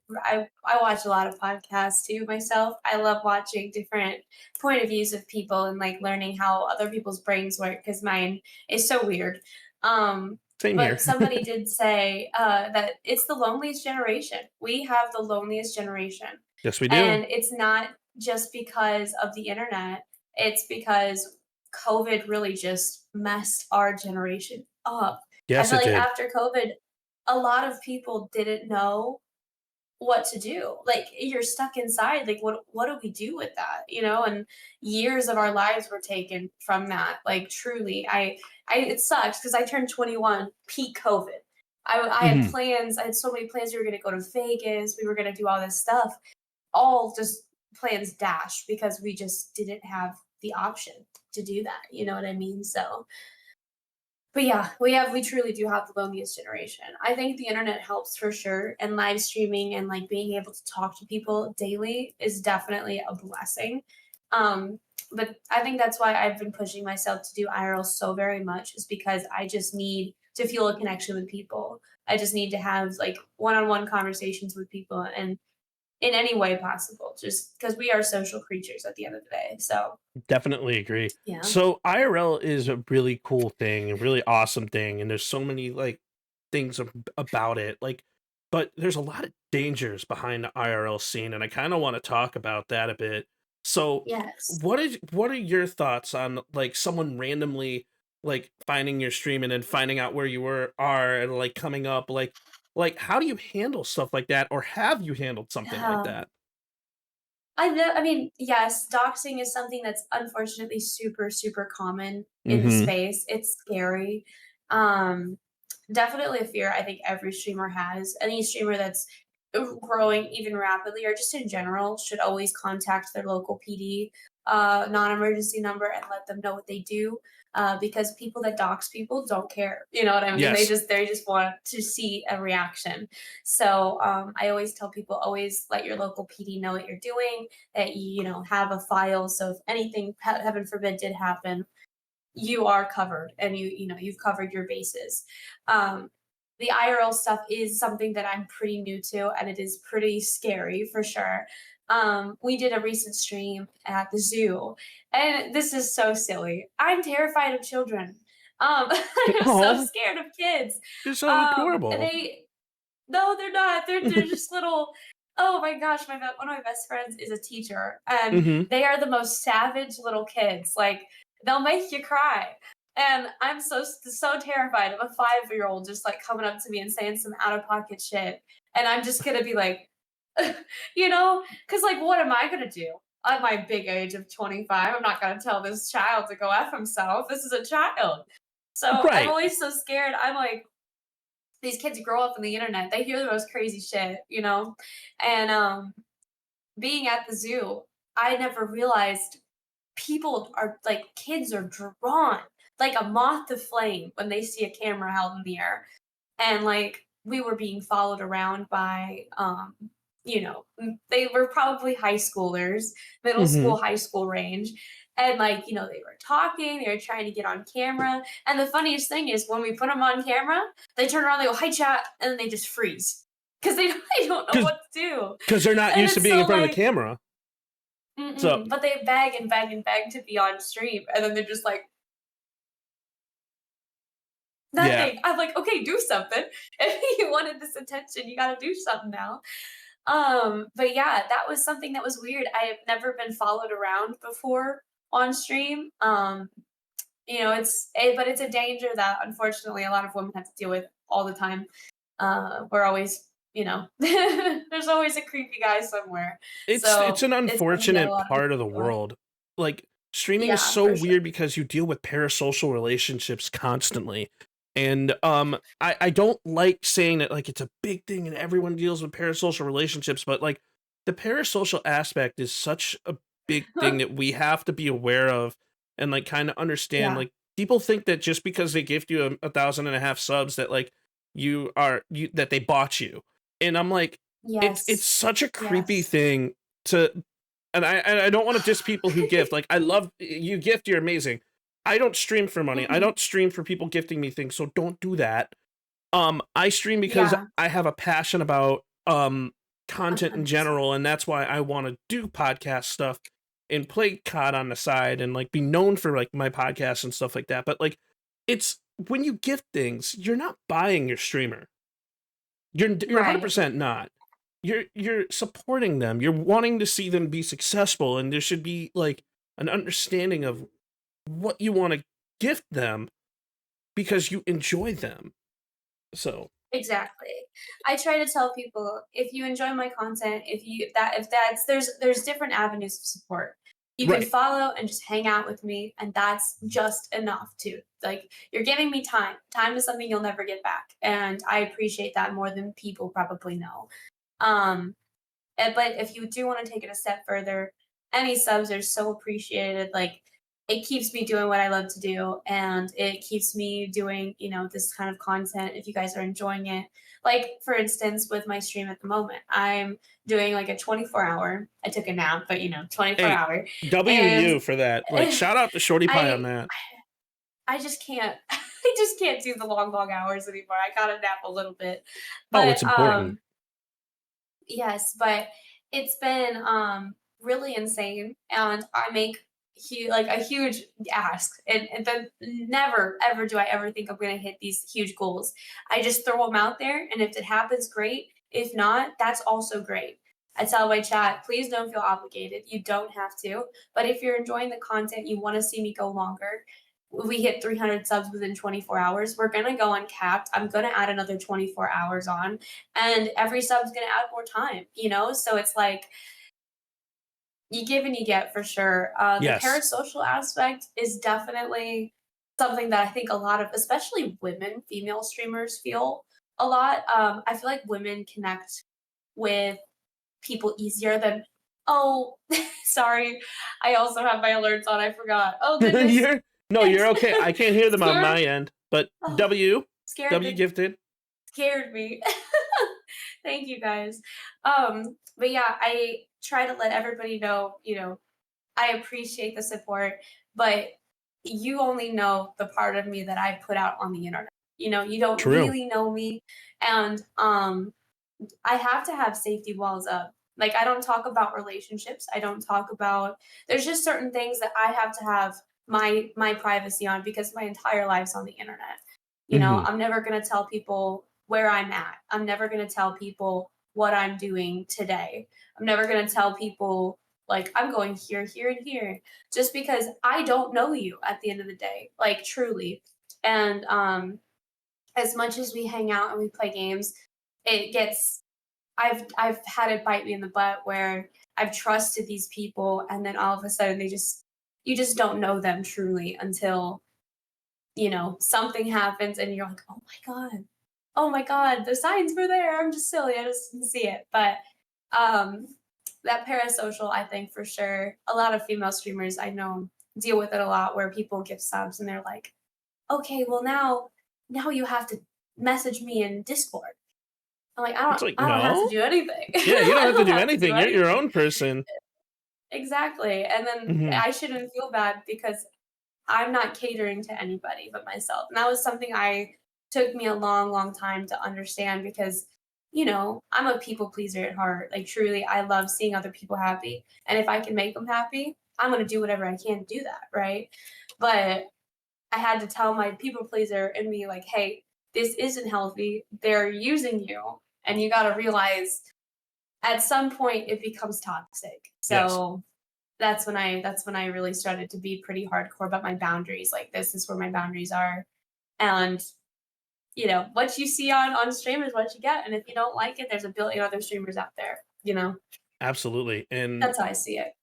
watch a lot of podcasts too myself. I love watching different point of views of people and like learning how other people's brains work because mine is so weird. Um, Same here. but somebody did say that it's the loneliest generation. We have the loneliest generation. Yes, we do. And it's not just because of the internet. It's because COVID really just messed our generation up. I Yes, feel it like did. after COVID, a lot of people didn't know what to do. Like you're stuck inside. Like what do we do with that? You know, and years of our lives were taken from that. Like truly, I it sucks because I turned 21 peak COVID. I had Mhm. plans. I had so many plans. We were gonna go to Vegas. We were gonna do all this stuff. All just plans dashed because we just didn't have the option to do that. You know what I mean? So but yeah, we truly do have the loneliest generation. I think the internet helps for sure, and live streaming and like being able to talk to people daily is definitely a blessing. Um, but I think that's why I've been pushing myself to do IRL so very much is because I just need to feel a connection with people. I just need to have like one-on-one conversations with people and in any way possible, just because we are social creatures at the end of the day. So Definitely agree. yeah. So IRL is a really cool thing, a really awesome thing, and there's so many like things about it. Like, but there's a lot of dangers behind the IRL scene, and I kind of want to talk about that a bit. So, Yes. what are your thoughts on like someone randomly like finding your stream and then finding out where you are and like coming up like how do you handle stuff like that, or have you handled something like Um, that? I know. I mean, yes, doxing is something that's unfortunately super, super common in the Mm-hmm. space. It's scary. Um, definitely a fear I think every streamer has. Any streamer that's growing even rapidly or just in general should always contact their local PD non-emergency number and let them know what they do. Because people that dox people don't care. You know what I mean? Yes. They just want to see a reaction. So I always tell people always let your local PD know what you're doing, that you know have a file. So if anything, heaven forbid, did happen, you are covered and you know you've covered your bases. The IRL stuff is something that I'm pretty new to and it is pretty scary for sure. We did a recent stream at the zoo and this is so silly. I'm terrified of children. I'm so Oh, scared of kids. you're so adorable. They no, they're not. They're just little. Oh my gosh, one of my best friends is a teacher, and Mm-hmm. they are the most savage little kids. Like they'll make you cry, and I'm so terrified of a 5-year old just like coming up to me and saying some out of pocket shit, and I'm just gonna be like, you know, because like what am I gonna do? At my big age of 25, I'm not gonna tell this child to go f himself. This is a child. So I'm Right. always so scared. I'm like, these kids grow up on the internet. They hear the most crazy shit, you know? And being at the zoo, I never realized people are like kids are drawn like a moth to flame when they see a camera held in the air. And like we were being followed around by you know, they were probably high schoolers, middle Mm-hmm. school, high school range. And like, you know, they were talking, they were trying to get on camera. And the funniest thing is when we put them on camera, they turn around, they go, "Hi chat," and then they just freeze. Because they don't know what to do. Because they're not And used to it's being in so front of the like, camera. So but they beg and beg and beg to be on stream. And then they're just like, yeah, nothing. I'm like, okay, do something. If you wanted this attention, you gotta do something now. But yeah, that was something that was weird. I have never been followed around before on stream. You know, but it's a danger that unfortunately a lot of women have to deal with all the time. We're always, there's always a creepy guy somewhere. It's So it's an it's something that a unfortunate lot of part of the people feel. world. Like streaming is Yeah, so for sure. weird because you deal with parasocial relationships constantly. And I don't like saying that like it's a big thing and everyone deals with parasocial relationships, but like the parasocial aspect is such a big thing that we have to be aware of and like kind of understand. Yeah. Like people think that just because they gift you 1,500 subs that like you that they bought you. And I'm like, it's Yes. such a creepy Yes. thing to, and I don't want to diss people who gift. Like I love you gift, you're amazing. I don't stream for money. I Mhm. don't stream for people gifting me things, so don't do that. I stream because Yeah. I have a passion about content in 100%. general, and that's why I want to do podcast stuff and play COD on the side and like be known for like my podcast and stuff like that. But like it's when you gift things, you're not buying your streamer. You're Right. 100% not. You're supporting them. You're wanting to see them be successful, and there should be like an understanding of what you want to gift them because you enjoy them. So Exactly. I try to tell people if you enjoy my content, if that's there's different avenues of support. You can right, follow and just hang out with me, and that's just enough too. Like you're giving me time. Time is something you'll never get back, and I appreciate that more than people probably know. Um, but if you do want to take it a step further, any subs are so appreciated. Like it keeps me doing what I love to do, and it keeps me doing, this kind of content if you guys are enjoying it. Like for instance, with my stream at the moment, I'm doing like a 24-hour. I took a nap, but 24 hey, hour. W And you for that. Like shout out to Shorty Pie on I that. I just can't I just can't do the long hours anymore. I gotta nap a little bit. Oh, it's But important. yes, but it's been really insane, and I make like a huge ask, and then never ever do I ever think I'm gonna hit these huge goals. I just throw them out there, and if it happens, great. If not, that's also great. I tell my chat, please don't feel obligated. You don't have to, but if you're enjoying the content, you want to see me go longer. We hit 300 subs within 24 hours. We're gonna go uncapped. I'm gonna add another 24 hours on, and every sub's gonna add more time. So it's like you give and you get for sure. The Yes. parasocial aspect is definitely something that I think a lot of, especially women, female streamers feel a lot. I feel like women connect with people easier than, oh, sorry, I also have my alerts on. I forgot. Oh goodness, You're okay. I can't hear them on scared. my end, but Oh, W scared W the gifted. scared me. Thank you guys. But yeah, I try to let everybody know, I appreciate the support, but you only know the part of me that I put out on the internet. You don't True. really know me, and I have to have safety walls up. Like I don't talk about relationships. I don't talk about there's just certain things that I have to have my privacy on because my entire life's on the internet. Hmm. I'm never going to tell people where I'm at. I'm never going to tell people what I'm doing today. I'm never going to tell people like I'm going here, here, and here just because I don't know you at the end of the day, like truly. And as much as we hang out and we play games, it gets I've had it bite me in the butt where I've trusted these people and then all of a sudden you just don't know them truly until something happens and you're like, oh my god, oh my god, the signs were there. I'm just silly, I just didn't see it. But um that parasocial, I think for sure, a lot of female streamers I know deal with it a lot where people give subs and they're like, okay, well now you have to message me in Discord. I'm like, It's like, I don't have to no. do anything. Yeah, you don't I have to don't do have to do anything. You're your anything. own person. Exactly. And then Hmm. I shouldn't feel bad because I'm not catering to anybody but myself. And that was something I took me a long time to understand because, I'm a people pleaser at heart. Like truly, I love seeing other people happy. And if I can make them happy, I'm going to do whatever I can to do that. Right. But I had to tell my people pleaser in me, like, hey, this isn't healthy. They're using you. And you got to realize at some point it becomes toxic. Yes. So that's when I really started to be pretty hardcore about my boundaries. Like this is where my boundaries are. And what you see on stream is what you get. And if you don't like it, there's a billion other streamers out there, Absolutely. That's how I see it.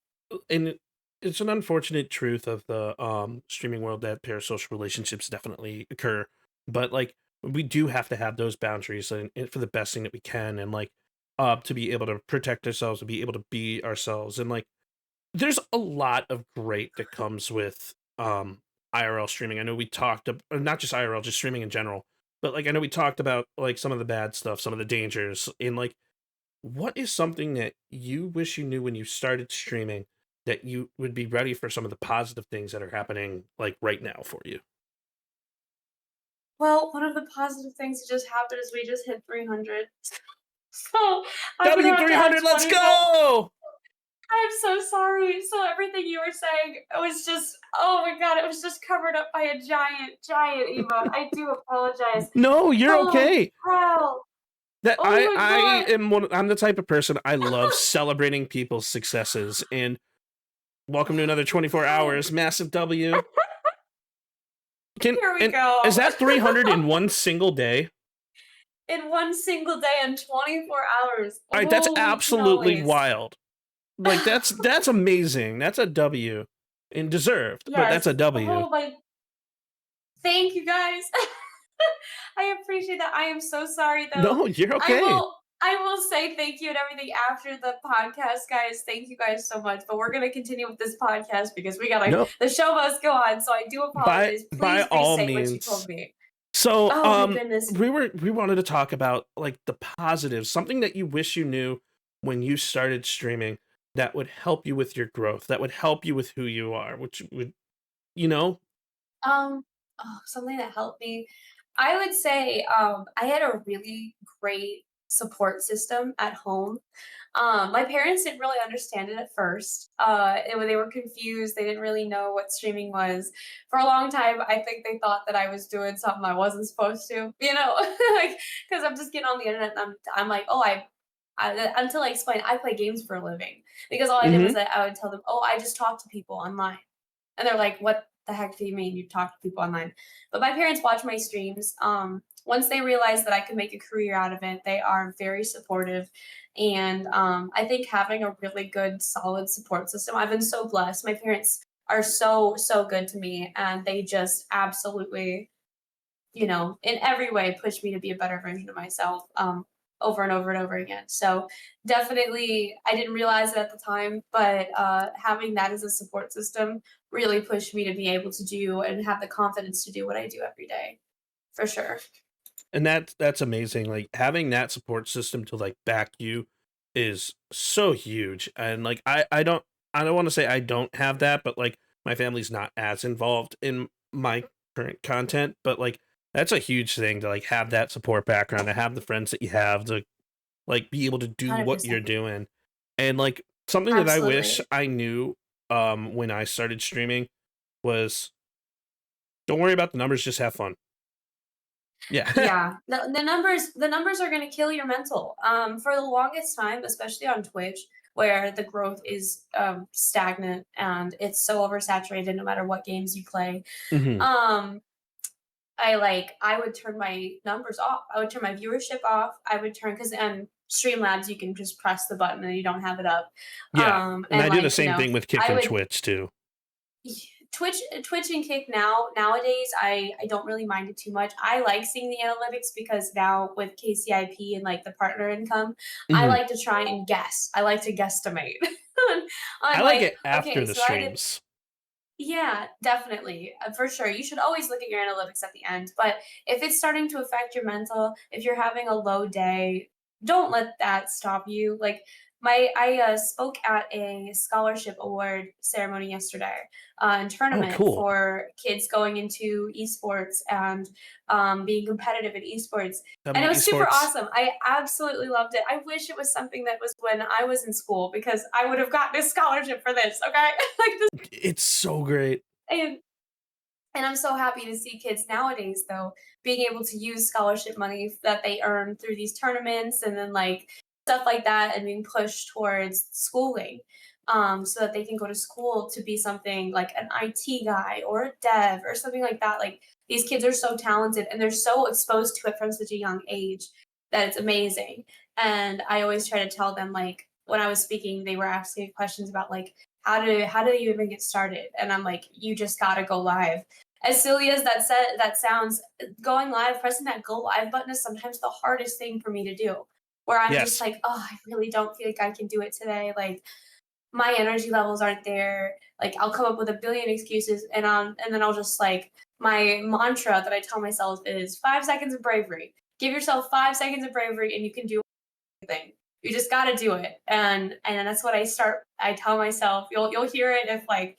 And it's an unfortunate truth of the streaming world that parasocial relationships definitely occur. But like we do have to have those boundaries and for the best thing that we can, and like to be able to protect ourselves, to be able to be ourselves. And like there's a lot of great that comes with IRL streaming. I know we talked not just IRL, just streaming in general. But like I know we talked about like some of the bad stuff, some of the dangers, and like what is something that you wish you knew when you started streaming that you would be ready for some of the positive things that are happening like right now for you? Well, one of the positive things that just happened is we just hit 300. So I'm gonna have to add W300, let's 20 go! I'm so sorry. So everything you were saying, it was just, oh my god, it was just covered up by a giant emote. I do apologize. No, you're okay. Wow. That Oh my I'm the type of person, I love celebrating people's successes, and welcome to another 24 hours, massive W. Here we go. Is that 300 in one single day? In one single day in 24 hours. All right, that's Holy absolutely cannolis. wild. Like that's amazing. That's a W, and deserved, but Yes. that's a W. Oh my. Thank you guys. I appreciate that. I am so sorry though. No, you're okay. I will say thank you and everything after the podcast, guys. Thank you guys so much. But we're gonna continue with this podcast because the show must go on. So I do apologize. By Please all restate means. what you told me. So Oh my goodness. we wanted to talk about like the positives, something that you wish you knew when you started streaming that would help you with your growth, that would help you with who you are, which would, Something that helped me. I would say I had a really great support system at home. My parents didn't really understand it at first. They were confused. They didn't really know what streaming was. For a long time, I think they thought that I was doing something I wasn't supposed to, like because I'm just getting on the internet and I'm like, oh, until I explain, I play games for a living because all I did was that I would tell them, oh, I just talk to people online, and they're like, what the heck do you mean you talk to people online? But my parents watch my streams. Once they realized that I could make a career out of it, they are very supportive. And I think having a really good, solid support system, I've been so blessed. My parents are so, so good to me. And they just absolutely, in every way push me to be a better version of myself over and over and over again. So definitely, I didn't realize it at the time, but having that as a support system really pushed me to be able to do and have the confidence to do what I do every day, for sure. And that's amazing. Like having that support system to like back you is so huge. And like I don't want to say I don't have that, but like my family's not as involved in my current content, but like that's a huge thing to like have that support background, to have the friends that you have, to like be able to do 100%. what you're doing. And like something that I wish I knew when I started streaming was, don't worry about the numbers, just have fun. Yeah. Yeah. The numbers are going to kill your mental. For the longest time, especially on Twitch, where the growth is stagnant and it's so oversaturated no matter what games you play. I would turn my numbers off. I would turn my viewership off. I would turn, because on Streamlabs you can just press the button and you don't have it up. Yeah. And I do the same thing with Kick and Twitch too. Twitch and Kick nowadays, I don't really mind it too much. I like seeing the analytics because now with KCIP and like the partner income, I like to try and guess. I like to guesstimate. I like it after the streams. Yeah, definitely. For sure. You should always look at your analytics at the end. But if it's starting to affect your mental, if you're having a low day, don't let that stop you. Like I spoke at a scholarship award ceremony yesterday and tournament for kids going into esports and being competitive in esports. And it was super awesome. I absolutely loved it. I wish it was something that was when I was in school, because I would have gotten a scholarship for this. Okay. It's so great. And I'm so happy to see kids nowadays, though, being able to use scholarship money that they earn through these tournaments and then like stuff like that and being pushed towards schooling. so that they can go to school to be something like an IT guy or a dev or something like that. Like, these kids are so talented and they're so exposed to it from such a young age that it's amazing. And I always try to tell them, like, when I was speaking, they were asking me questions about, like, how do you even get started? And I'm like, you just gotta go live. As silly as that sounds, going live, pressing that go live button is sometimes the hardest thing for me to do. Where I'm just like, oh, I really don't feel like I can do it today. Like, my energy levels aren't there. Like, I'll come up with a billion excuses, and then I'll just, like, my mantra that I tell myself is 5 seconds of bravery. Give yourself 5 seconds of bravery, and you can do anything. You just got to do it. And that's what I tell myself. You'll hear it if, like,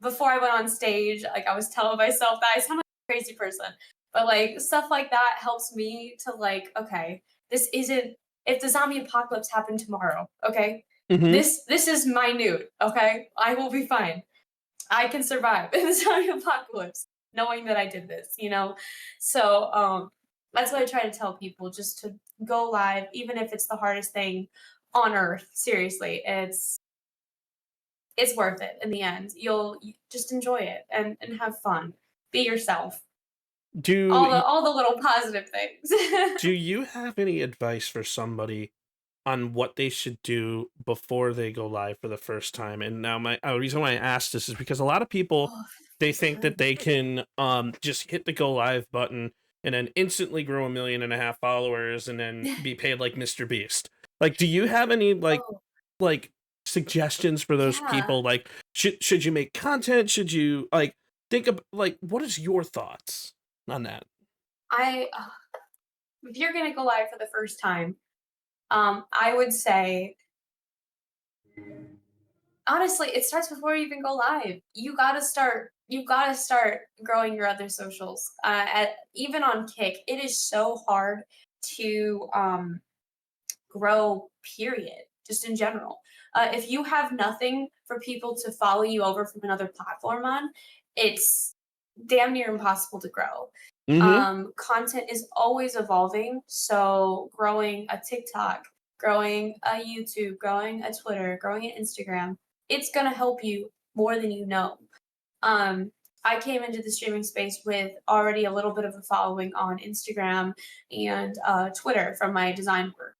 before I went on stage, like, I was telling myself that. I sound like a crazy person, but, like, stuff like that helps me to, like, okay, this isn't, if the zombie apocalypse happened tomorrow, okay, this is minute, okay, I will be fine. I can survive in the zombie apocalypse knowing that I did this, you know? So that's what I try to tell people, just to go live, even if it's the hardest thing on earth. Seriously, it's worth it in the end. You just enjoy it and have fun. Be yourself. All the little positive things. Do you have any advice for somebody on what they should do before they go live for the first time? And now the reason why I asked this is because a lot of people, they think that they can just hit the go live button and then instantly grow 1.5 million followers and then be paid like Mr. Beast. Like, do you have any like suggestions for those people? Like, should you make content? Should you, like, think of, like, what is your thoughts on that? If you're gonna go live for the first time, I would say, honestly, it starts before you even go live. You gotta start growing your other socials. Even on Kick, it is so hard to grow, period, just in general. If you have nothing for people to follow you over from another platform on, it's damn near impossible to grow. Content is always evolving, so growing a TikTok, growing a YouTube, growing a Twitter, growing an Instagram, it's gonna help you more than you know. I came into the streaming space with already a little bit of a following on Instagram and Twitter from my design work.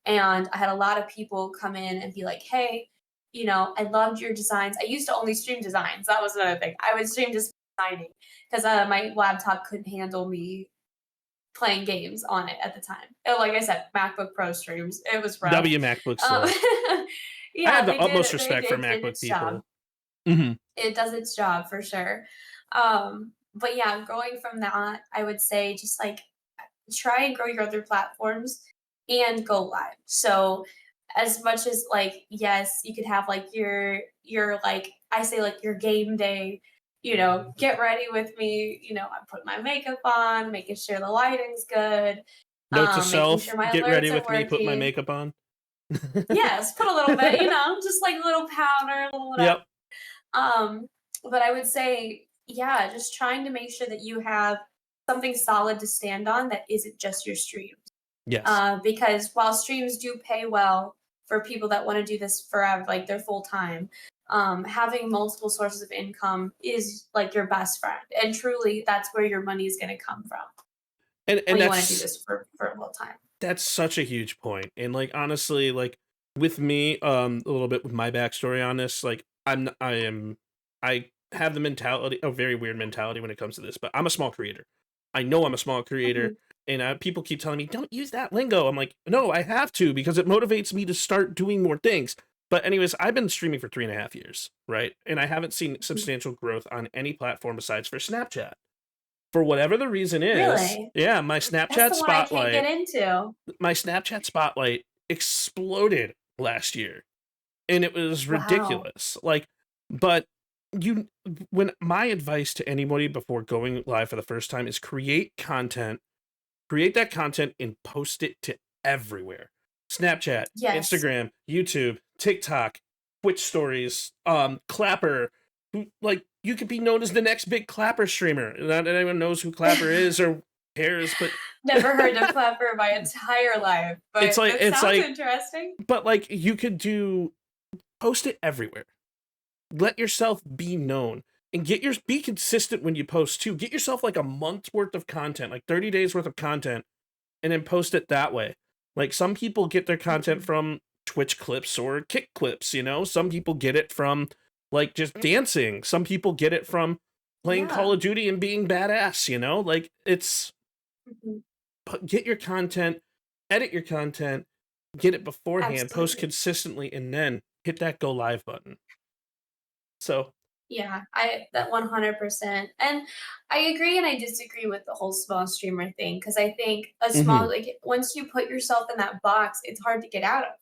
And I had a lot of people come in and be like, hey, you know, I loved your designs. I used to only stream designs. That was another thing. I would stream just designing because my laptop couldn't handle me playing games on it at the time. Like I said, MacBook Pro streams. It was rough. MacBooks. Yeah, I have the utmost respect for MacBook people. It does its job for sure. But yeah, going from that, I would say just, like, try and grow your other platforms and go live. So as much as, like, yes, you could have, like, your like, I say, like, your game day, you know, get ready with me, you know, I'm putting my makeup on, making sure the lighting's good. Note to self, sure get ready with me, put my makeup on. Yes, put a little bit, you know, just like a little powder, a little whatever. Yep. But I would say, yeah, just trying to make sure that you have something solid to stand on that isn't just your streams. Yes. Because while streams do pay well for people that want to do this forever, like they're full time, having multiple sources of income is like your best friend. And truly, that's where your money is going to come from. And when you want to do this for a little time. That's such a huge point. And, like, honestly, like, with me, a little bit with my backstory on this, like, I have the mentality, a very weird mentality when it comes to this, but I'm a small creator. I know I'm a small creator, and people keep telling me, don't use that lingo. I'm like, no, I have to, because it motivates me to start doing more things. But anyways, I've been streaming for 3.5 years, right? And I haven't seen substantial growth on any platform besides for Snapchat. For whatever the reason is, really? Yeah, my Snapchat That's the spotlight. one I can't get into. My Snapchat spotlight exploded last year, and it was ridiculous. Like, but when my advice to anybody before going live for the first time is create that content and post it to everywhere. Snapchat, Instagram, YouTube, TikTok, Twitch stories, Clapper. Like, you could be known as the next big Clapper streamer. Not anyone knows who Clapper is or cares, but never heard of Clapper my entire life. But it sounds interesting. But, like, you could do post it everywhere. Let yourself be known and be consistent when you post too. Get yourself like a month's worth of content, like 30 days worth of content, and then post it that way. Like some people get their content from Twitch clips or Kick clips, you know? Some people get it from like just dancing. Some people get it from playing Call of Duty and being badass, you know? Like it's get your content, edit your content, get it beforehand, post consistently, and then hit that go live button. So yeah, that 100%. And I agree and I disagree with the whole small streamer thing, because I think a small like once you put yourself in that box, it's hard to get out of.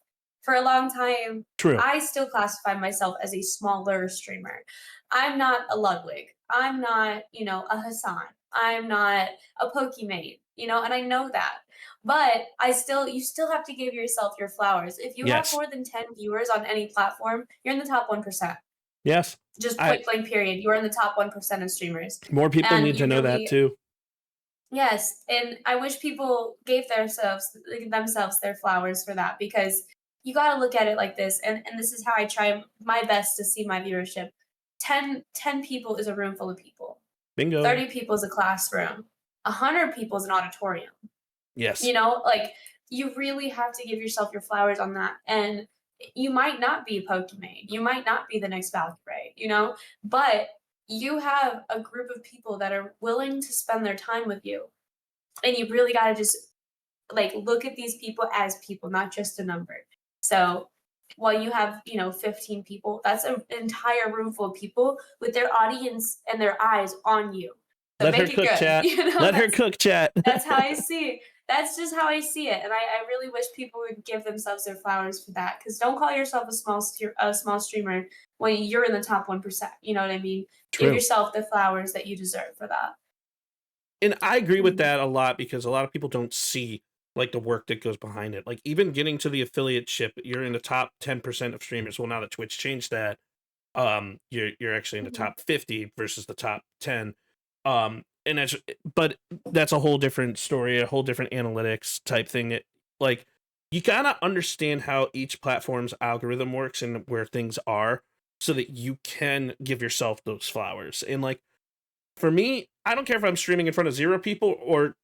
For a long time, true. I still classify myself as a smaller streamer. I'm not a Ludwig. I'm not, you know, a Hassan. I'm not a Pokimane, you know, and I know that. But you still have to give yourself your flowers. If you have more than 10 viewers on any platform, you're in the top 1%. Yes. Just point blank period. You're in the top 1% of streamers. More people need to know that too. Yes. And I wish people gave themselves their flowers for that, because you got to look at it like this. And this is how I try my best to see my viewership. 10 people is a room full of people. Bingo. 30 people is a classroom. 100 people is an auditorium. Yes. You know, like you really have to give yourself your flowers on that. And you might not be a Pokimane. You might not be the next Valkyrie, you know, but you have a group of people that are willing to spend their time with you. And you really got to just like look at these people as people, not just a number. So while you have, you know, 15 people, that's an entire room full of people with their audience and their eyes on you. So Let her cook, chat. You know, Let her cook, chat. That's how I see it. That's just how I see it. And I really wish people would give themselves their flowers for that. Because don't call yourself a small streamer when you're in the top 1%. You know what I mean? True. Give yourself the flowers that you deserve for that. And I agree with that a lot, because a lot of people don't see like the work that goes behind it. Like even getting to the affiliate ship, you're in the top 10% of streamers. Well, now that Twitch changed that, you're actually in the top 50 versus the top 10. And that's a whole different story, a whole different analytics type thing. Like you gotta understand how each platform's algorithm works and where things are, so that you can give yourself those flowers. And like for me, I don't care if I'm streaming in front of 0 people or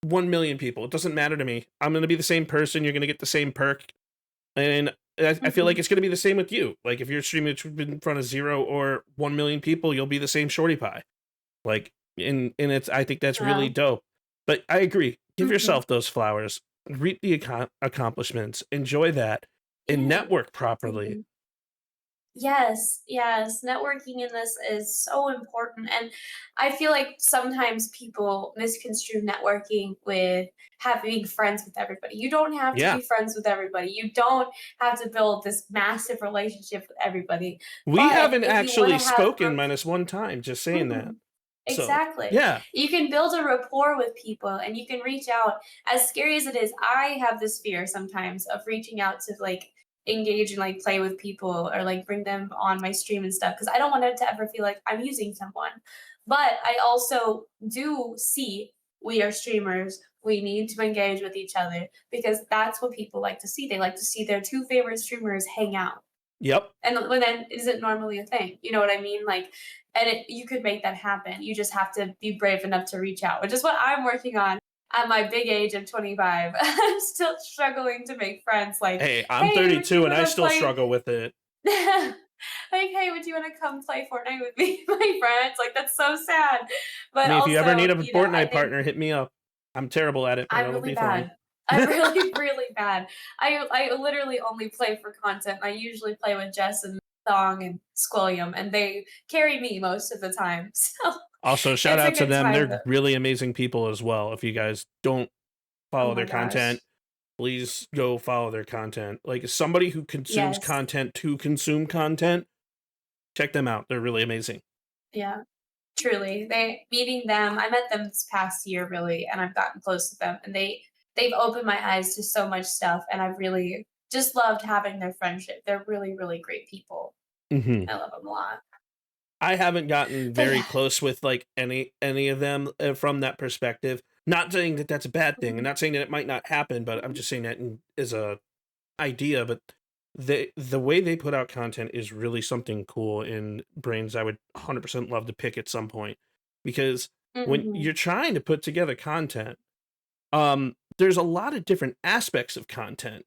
1 million people. It doesn't matter to me. I'm gonna be the same person. You're gonna get the same perk, and I feel like it's gonna be the same with you. Like if you're streaming in front of 0 or 1 million people, you'll be the same shorty pie. Like. And I think that's really dope. But I agree. Give yourself those flowers. Reap the accomplishments. Enjoy that. And network properly. Yes. Networking in this is so important. And I feel like sometimes people misconstrue networking with being friends with everybody. You don't have to be friends with everybody. You don't have to build this massive relationship with everybody. We haven't actually spoken minus one time, just saying that. Exactly. So, yeah. You can build a rapport with people and you can reach out. As scary as it is, I have this fear sometimes of reaching out to like engage and like play with people or like bring them on my stream and stuff, because I don't want it to ever feel like I'm using someone. But I also do see we are streamers. We need to engage with each other, because that's what people like to see. They like to see their 2 favorite streamers hang out. Yep. And then isn't normally a thing. You know what I mean? Like, and you could make that happen. You just have to be brave enough to reach out, which is what I'm working on at my big age of 25. I'm still struggling to make friends. Like, hey, I'm 32 and I still struggle with it. Like, hey, would you want to come play Fortnite with me, my friends? Like, that's so sad. But if you ever need a Fortnite partner, hit me up. I'm terrible at it, but it'll be fun. I'm really, really bad. I literally only play for content. I usually play with Jess and Thong and Squilliam, and they carry me most of the time. So also, shout out to them. They're really amazing people as well. If you guys don't follow their content, please go follow their content. Like, as somebody who consumes content to consume content, check them out. They're really amazing. Yeah. Truly. Meeting them, I met them this past year, really, and I've gotten close to them, and they've opened my eyes to so much stuff, and I've really just loved having their friendship. They're really, really great people. I love them a lot. I haven't gotten very close with like any of them from that perspective. Not saying that that's a bad thing, and not saying that it might not happen, but I'm just saying that as a idea. But the way they put out content is really something cool, and brains I would 100% love to pick at some point, because when Mm-hmm. you're trying to put together content, there's a lot of different aspects of content.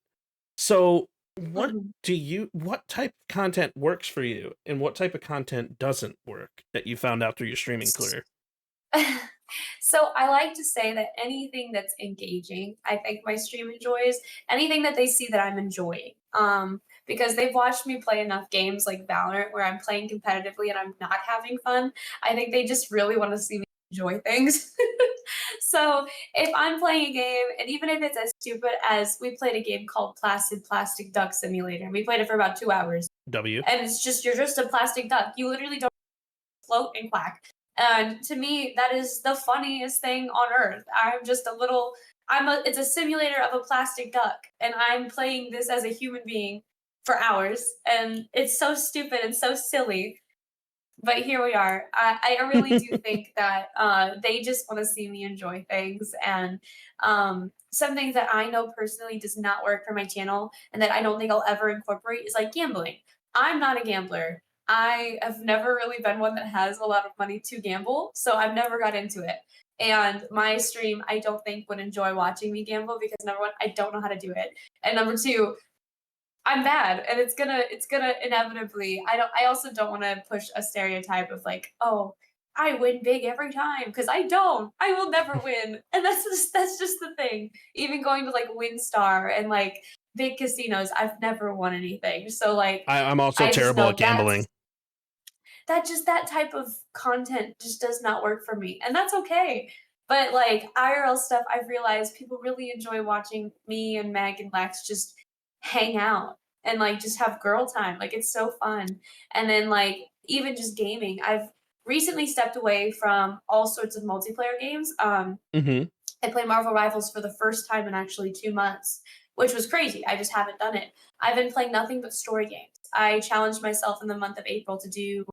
So what Mm-hmm. what type of content works for you, and what type of content doesn't work that you found out through your streaming career? So I like to say that anything that's engaging, I think my stream enjoys. Anything that they see that I'm enjoying. Because they've watched me play enough games like Valorant where I'm playing competitively and I'm not having fun. I think they just really want to see me enjoy things. So if I'm playing a game, and even if it's as stupid as we played a game called Placid Plastic Duck Simulator, and we played it for about 2 hours, W. and it's just you're just a plastic duck. You literally don't float and quack. And to me, that is the funniest thing on earth. I'm just a little it's a simulator of a plastic duck, and I'm playing this as a human being for hours, and it's so stupid and so silly. But here we are. I really do think that they just want to see me enjoy things, and some things that I know personally does not work for my channel, and that I don't think I'll ever incorporate is like gambling. I'm not a gambler. I have never really been one that has a lot of money to gamble, so I've never got into it. And my stream, I don't think would enjoy watching me gamble because number one, I don't know how to do it, and number two, I'm bad, and it's gonna inevitably. I also don't want to push a stereotype of like, oh, I win big every time because I don't. I will never win, and that's just the thing. Even going to like WinStar and like big casinos, I've never won anything. So like, I'm also I just terrible know at gambling. that type of content just does not work for me, and that's okay. But like IRL stuff, I've realized people really enjoy watching me and Meg and Lex just hang out and like just have girl time. Like it's so fun. And then like even just gaming, I've recently stepped away from all sorts of multiplayer games. Mm-hmm. I played Marvel Rivals for the first time in actually 2 months, which was crazy. I just haven't done it. I've been playing nothing but story games. I challenged myself in the month of April to do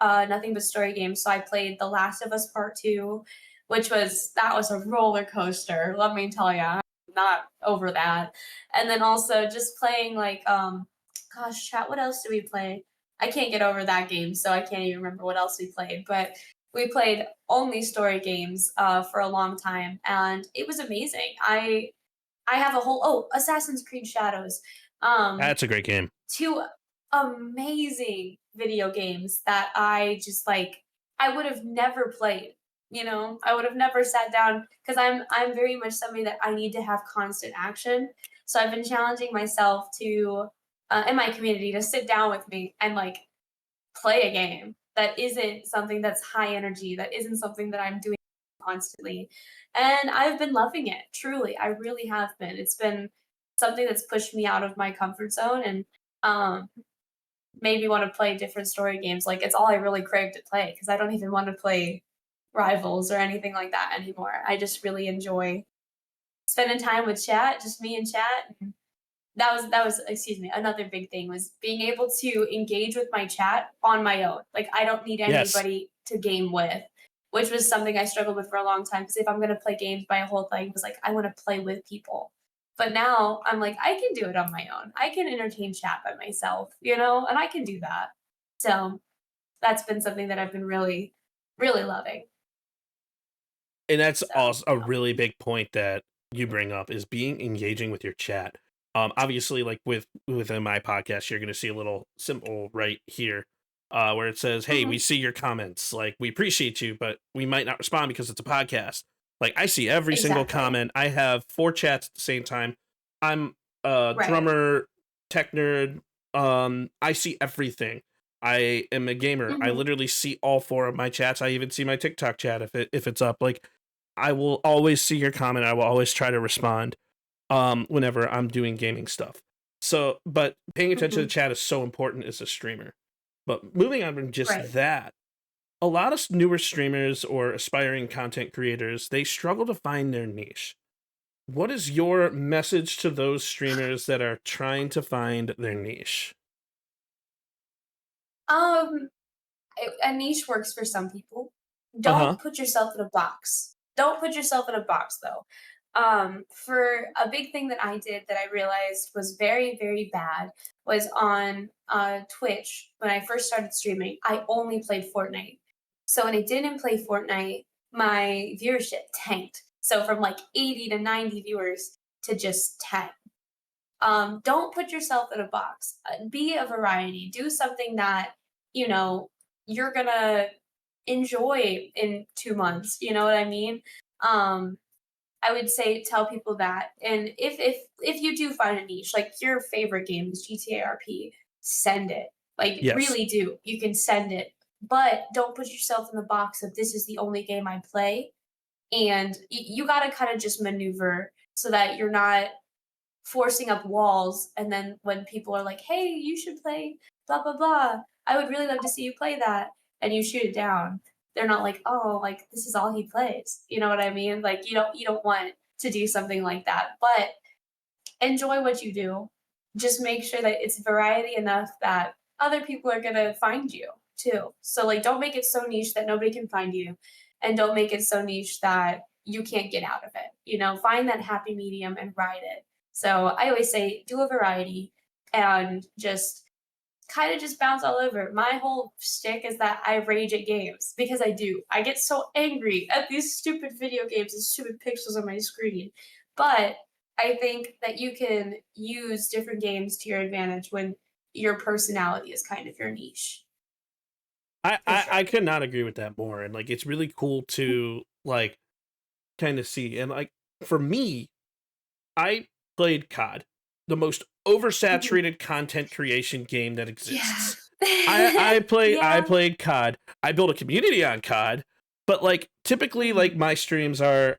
nothing but story games. So I played The Last of Us Part Two, which was a roller coaster. Let me tell you, I'm not over that. And then also just playing like gosh, chat. What else do we play? I can't get over that game, so I can't even remember what else we played. But we played only story games for a long time, and it was amazing. I have a whole Assassin's Creed Shadows. Um, That's a great game. Two amazing video games that I just like I would have never played. You know, I would have never sat down because I'm very much somebody that I need to have constant action. So I've been challenging myself to in my community to sit down with me and like play a game that isn't something that's high energy, that isn't something that I'm doing constantly. And I've been loving it, truly. I really have been. It's been something that's pushed me out of my comfort zone and um, made me want to play different story games. Like it's all I really crave to play because I don't even want to play Rivals or anything like that anymore. I just really enjoy spending time with chat, just me and chat. And that was excuse me, another big thing was being able to engage with my chat on my own. Like I don't need Yes. anybody to game with, which was something I struggled with for a long time. Because if I'm gonna play games, my whole thing was like I want to play with people. But now I'm like I can do it on my own. I can entertain chat by myself, you know, and I can do that. So that's been something that I've been really, really loving. And that's So also a yeah. really big point that you bring up is being engaging with your chat. Obviously, like within my podcast, you're gonna see a little symbol right here, where it says, "Hey, we Mhm. see your comments. Like, we appreciate you, but we might not respond because it's a podcast." Like, I see every single Exactly. comment. I have 4 chats at the same time. I'm a Right. drummer, tech nerd. I see everything. I am a gamer. I Mhm. literally see all 4 of my chats. I even see my TikTok chat if it's up. Like, I will always see your comment. I will always try to respond whenever I'm doing gaming stuff. So, but paying attention to Mhm. the chat is so important as a streamer. But moving on from Right. just that, a lot of newer streamers or aspiring content creators, they struggle to find their niche. What is your message to those streamers that are trying to find their niche? Um, a niche works for some people. Uh-huh. Don't put yourself in a box. Don't put yourself in a box though. For a big thing that I did that I realized was very, very bad was on Twitch. When I first started streaming, I only played Fortnite. So when I didn't play Fortnite, my viewership tanked. So from like 80 to 90 viewers to just 10. Don't put yourself in a box. Be a variety. Do something that, you know, you're gonna enjoy in 2 months. You know what I mean? I would say tell people that. And if you do find a niche, like your favorite game is GTA RP, send it. Like Yes. really do. You can send it. But don't put yourself in the box of this is the only game I play. And you got to kind of just maneuver so that you're not forcing up walls. And then when people are like, hey, you should play blah, blah, blah. I would really love to see you play that. And you shoot it down. They're not like, oh, like this is all he plays. You know what I mean? Like you don't want to do something like that. But enjoy what you do. Just make sure that it's variety enough that other people are gonna find you too. So like don't make it so niche that nobody can find you. And don't make it so niche that you can't get out of it. You know, find that happy medium and ride it. So I always say do a variety and just kind of just bounce all over. My whole shtick is that I rage at games because I do. I get so angry at these stupid video games and stupid pixels on my screen. But I think that you can use different games to your advantage when your personality is kind of your niche. I could not agree with that more. And like it's really cool to like kind of see. And like for me, I played COD, the most oversaturated content creation game that exists. Yeah. I played COD. I built a community on COD, but like typically like my streams are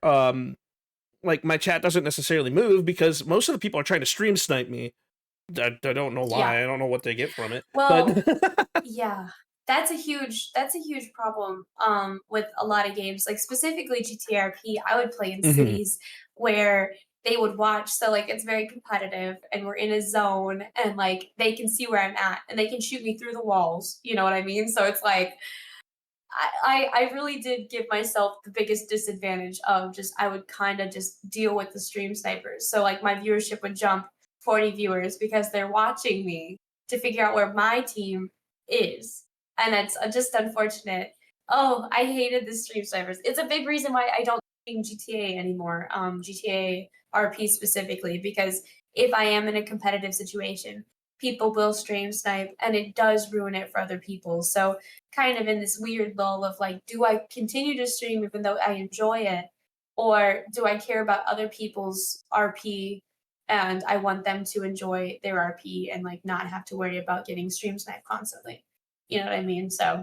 like my chat doesn't necessarily move because most of the people are trying to stream snipe me. I don't know why. Yeah. I don't know what they get from it. Well, but yeah. That's a huge problem with a lot of games. Like specifically GTA RP, I would play in Mhm. cities where they would watch. So like it's very competitive and we're in a zone and like they can see where I'm at and they can shoot me through the walls. You know what I mean? So it's like I really did give myself the biggest disadvantage of just I would kind of just deal with the stream snipers. So like my viewership would jump 40 viewers because they're watching me to figure out where my team is. And it's just unfortunate. Oh, I hated the stream snipers. It's a big reason why I don't stream GTA anymore, GTA RP specifically, because if I am in a competitive situation, people will stream snipe and it does ruin it for other people. So kind of in this weird lull of like, do I continue to stream even though I enjoy it? Or do I care about other people's RP and I want them to enjoy their RP and like not have to worry about getting stream sniped constantly? You know what I mean? So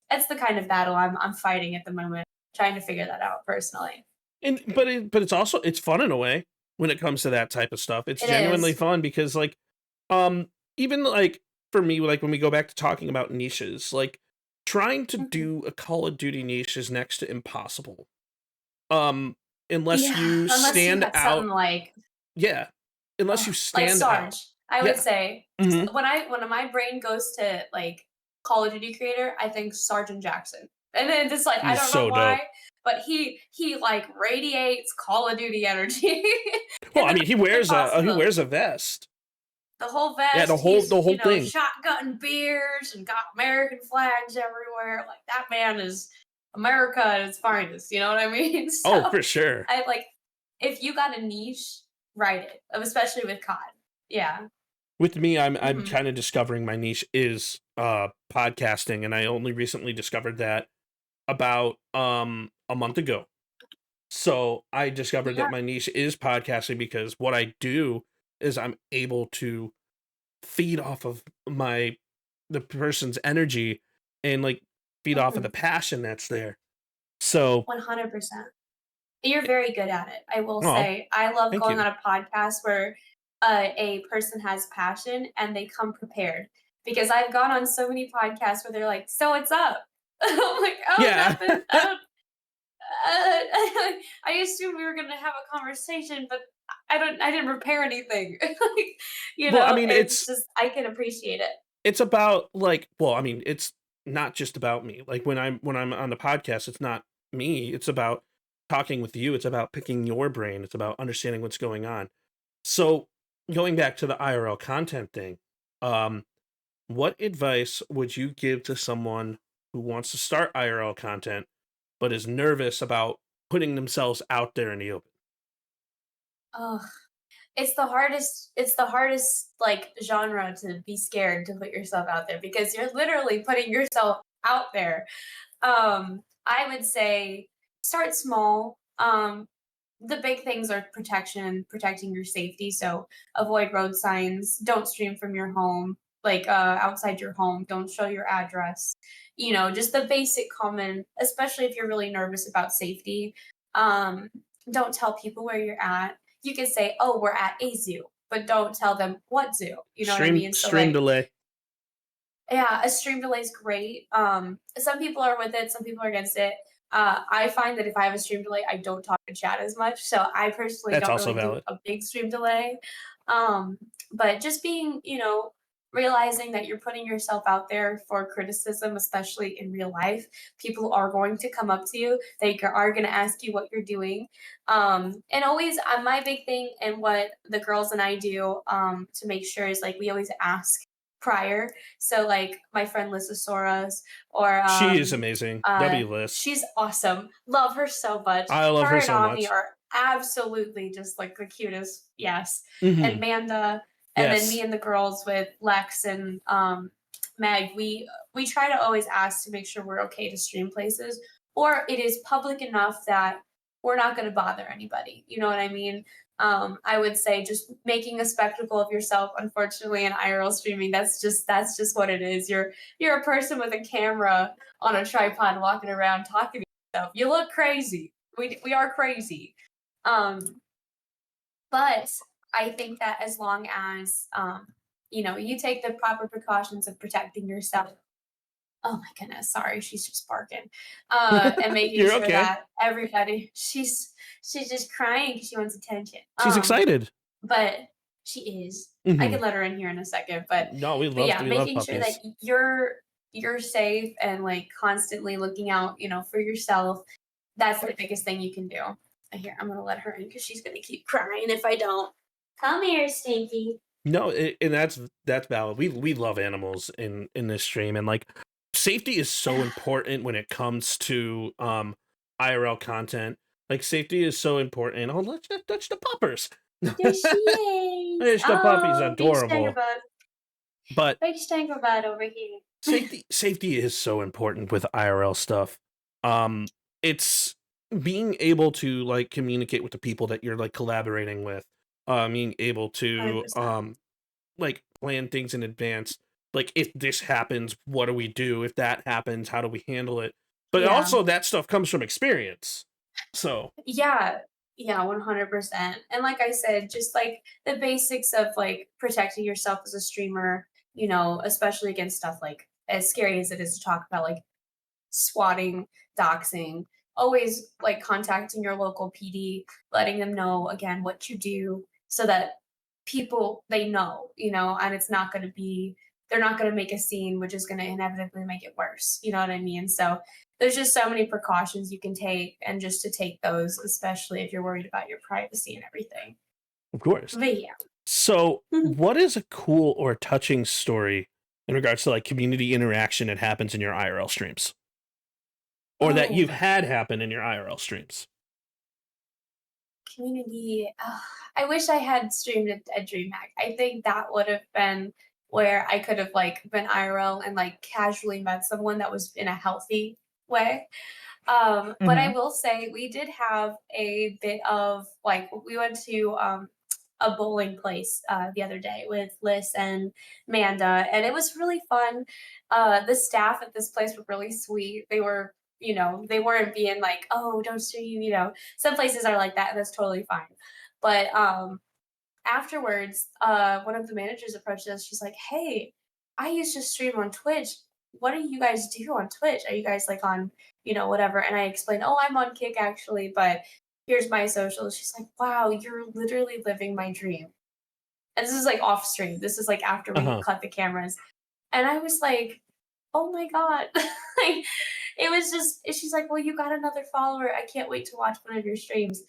that's the kind of battle I'm fighting at the moment, trying to figure that out personally. but it's also it's fun in a way when it comes to that type of stuff. It's It genuinely is. fun because like even like for me, like when we go back to talking about niches, like trying to Mhm. do a Call of Duty niche is next to impossible. Unless Yeah, you unless you stand got out. something like Yeah. Unless you like stand Sarge. out. I Yeah. would say Mhm. when my brain goes to like Call of Duty creator, I think Sergeant Jackson. And then just like I He's don't so know why, dope. but he like radiates Call of Duty energy. Well, in I the mean, he best way wears possible. a vest. The whole vest, Yeah, the he's whole thing. shotgun beers and got American flags everywhere. Like that man is America at its finest. You know what I mean? Oh, So for sure. I like if you got a niche, write it. Especially with COD. Yeah. With me, I'm Mhm. kind of discovering my niche is podcasting, and I only recently discovered that about a month ago. So I discovered Yeah. that my niche is podcasting because what I do is I'm able to feed off of the person's energy and like feed off of the Mhm. passion that's there. So 100%. You're very good at it. I will oh, say I love thank going you. on a podcast where a person has passion and they come prepared. Because I've gone on so many podcasts where they're like, "So what's up?" I'm like, "Oh, Yeah. nothing. I don't. I assumed we were gonna have a conversation, but I don't. I didn't prepare anything. Like, Well, I mean, it's just I can appreciate it. it's about like well, I mean, it's not just about me. Like when I'm on the podcast, it's not me. It's about talking with you, it's about picking your brain. It's about understanding what's going on. So going back to the IRL content thing, um, what advice would you give to someone who wants to start IRL content but is nervous about putting themselves out there in the open? Oh, it's the hardest like genre to be scared to put yourself out there because you're literally putting yourself out there. I would say start small. The big things are protection, protecting your safety. So avoid road signs, don't stream from your home, like outside your home, don't show your address. Just the basic common, especially if you're really nervous about safety. Um, don't tell people where you're at. You can say, "Oh, we're at a zoo," but don't tell them what zoo. You know what I Stream mean? So stream like delay. yeah, a stream delay is great. Some people are with it, some people are against it. I find that if I have a stream delay, I don't talk to chat as much. So I personally That's don't also really do valid. a big stream delay. But just being, realizing that you're putting yourself out there for criticism, especially in real life. People are going to come up to you. They are going to ask you what you're doing. And always, my big thing and what the girls and I do to make sure is like we always ask prior. So like my friend Lisa Soros or She is amazing. W list. she's awesome. Love her so much. I love her And so Omni much. are absolutely just like the cutest. Yes. Mhm. And Manda, and then Yes. me and the girls with Lex and Meg, we try to always ask to make sure we're okay to stream places, or it is public enough that we're not going to bother anybody. You know what I mean? I would say just making a spectacle of yourself. Unfortunately, in IRL streaming, that's just what it is. You're a person with a camera on a tripod walking around talking to yourself. You look crazy. We are crazy. Um, but I think that as long as you take the proper precautions of protecting yourself. Oh my goodness, sorry, she's just barking. And making You're sure okay. that everybody she's just crying because she wants attention. She's excited. But she is. I Mhm. can let her in here in a second, but No, we yeah, love making sure that puppies. you're safe and like constantly looking out, for yourself. That's the biggest thing you can do. Here, I'm gonna let her in because she's gonna keep crying if I don't. Come here, Stinky. No, and that's valid. We love animals in this stream, and like safety is so important when it comes to IRL content. Like safety is so important. Oh, let's just touch the puppers. There she is. There's the puppy's Big adorable. Stangerbug. But Big Stangerbug over here. safety is so important with IRL stuff. It's being able to like communicate with the people that you're like collaborating with. Being able to 100%. like plan things in advance. Like if this happens, what do we do? If that happens, how do we handle it? But Yeah. also that stuff comes from experience. So Yeah. Yeah, 100%. And like I said, just like the basics of like protecting yourself as a streamer, especially against stuff like as scary as it is to talk about, like swatting, doxing, always like contacting your local PD, letting them know again what you do so that people they know, and it's not going to be they're not going to make a scene which is going to inevitably make it worse. You know what I mean? So there's just so many precautions you can take and just to take those, especially if you're worried about your privacy and everything. of course. But yeah. So what is a cool or touching story in regards to like community interaction that happens in your IRL streams? Or that Oh. you've had happen in your IRL streams? Community. I wish I had streamed at DreamHack. I think that would have been where I could have like been IRL and like casually met someone that was in a healthy way. But I will say we did have a bit of like we went to a bowling place the other day with Liz and Manda, and it was really fun. The staff at this place were really sweet. They were, they weren't being like, "Oh, don't stream," Some places are like that, and that's totally fine. But afterwards, one of the managers approached us. She's like, "Hey, I used to stream on Twitch. What do you guys do on Twitch? Are you guys like on, whatever?" And I explained, "Oh, I'm on Kick actually, but here's my social." She's like, "Wow, you're literally living my dream." And this is like off stream. This is like after we cut the cameras. And I was like, "Oh my God." Like, it was just, she's like, well, you got another follower. I can't wait to watch one of your streams.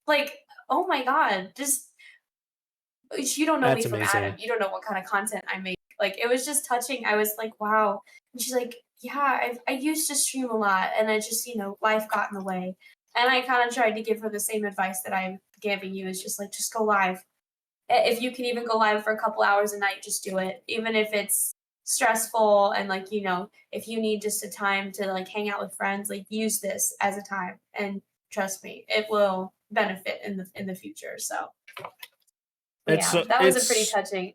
Like, oh my God, just, you don't know That's me from amazing. Adam. You don't know what kind of content I make. Like, it was just touching. I was like, wow. And she's like, yeah, I used to stream a lot, and I just, life got in the way. And I kind of tried to give her the same advice that I'm giving you. Is just like, just go live. If you can even go live for a couple hours a night, just do it. Even if it's stressful and like, if you need just a time to like hang out with friends, like use this as a time. And trust me, it will benefit in the future. So that was a pretty touching.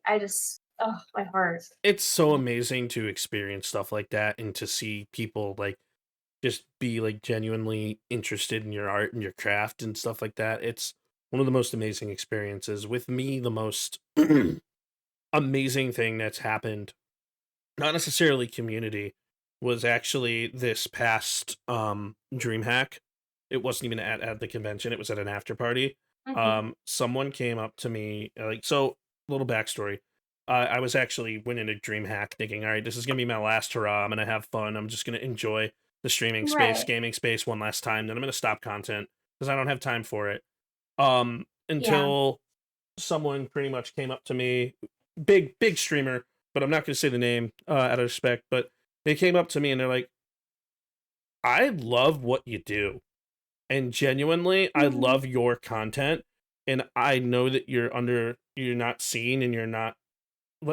My heart. It's so amazing to experience stuff like that and to see people like just be like genuinely interested in your art and your craft and stuff like that. It's one of the most amazing experiences. With me, the most amazing thing that's happened, not necessarily community, was actually this past DreamHack. It wasn't even at the convention, it was at an after party. Someone came up to me, little backstory. I was actually went into DreamHack thinking, all right, this is gonna be my last hurrah. I'm gonna have fun. I'm just gonna enjoy the streaming space, gaming space one last time. Then I'm gonna stop content because I don't have time for it. Until someone pretty much came up to me, big streamer, but I'm not gonna say the name out of respect. But they came up to me and they're like, I love what you do, and genuinely, I love your content, and I know that you're not seen and you're not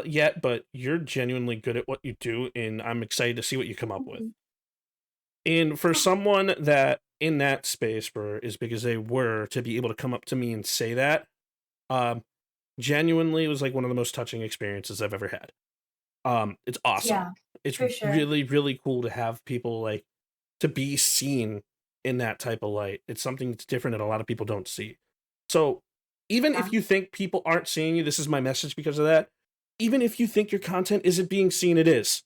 yet, but you're genuinely good at what you do, and I'm excited to see what you come up with. And for someone that in that space were as big as they were to be able to come up to me and say that, genuinely was like one of the most touching experiences I've ever had. It's awesome. Yeah, it's for sure. really, really cool to have people like to be seen in that type of light. It's something that's different that a lot of people don't see. So even if you think people aren't seeing you, this is my message because of that. Even if you think your content isn't being seen, it is.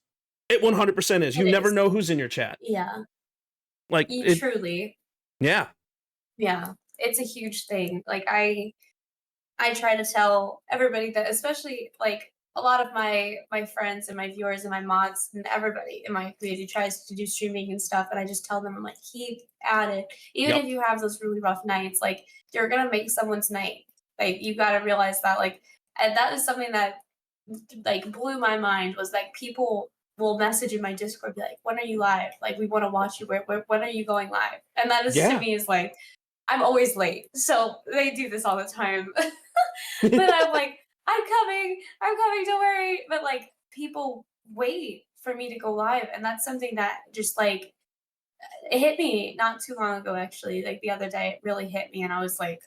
It 100% is. You never know who's in your chat. Yeah. Like truly. Yeah. Yeah. It's a huge thing. Like I try to tell everybody that, especially like a lot of my friends and my viewers and my mods and everybody in my community tries to do streaming and stuff, and I just tell them, I'm like, keep at it. Even if you have those really rough nights, like you're gonna make someone's night. Like you gotta realize that. Like, and that is something that like blew my mind, was like people will message in my Discord, be like, when are you live? Like, we want to watch you. When are you going live? And that is to me is like, I'm always late. So they do this all the time. But I'm like, I'm coming, don't worry. But like people wait for me to go live. And that's something that just like, it hit me not too long ago, actually. Like the other day, it really hit me. And I was like,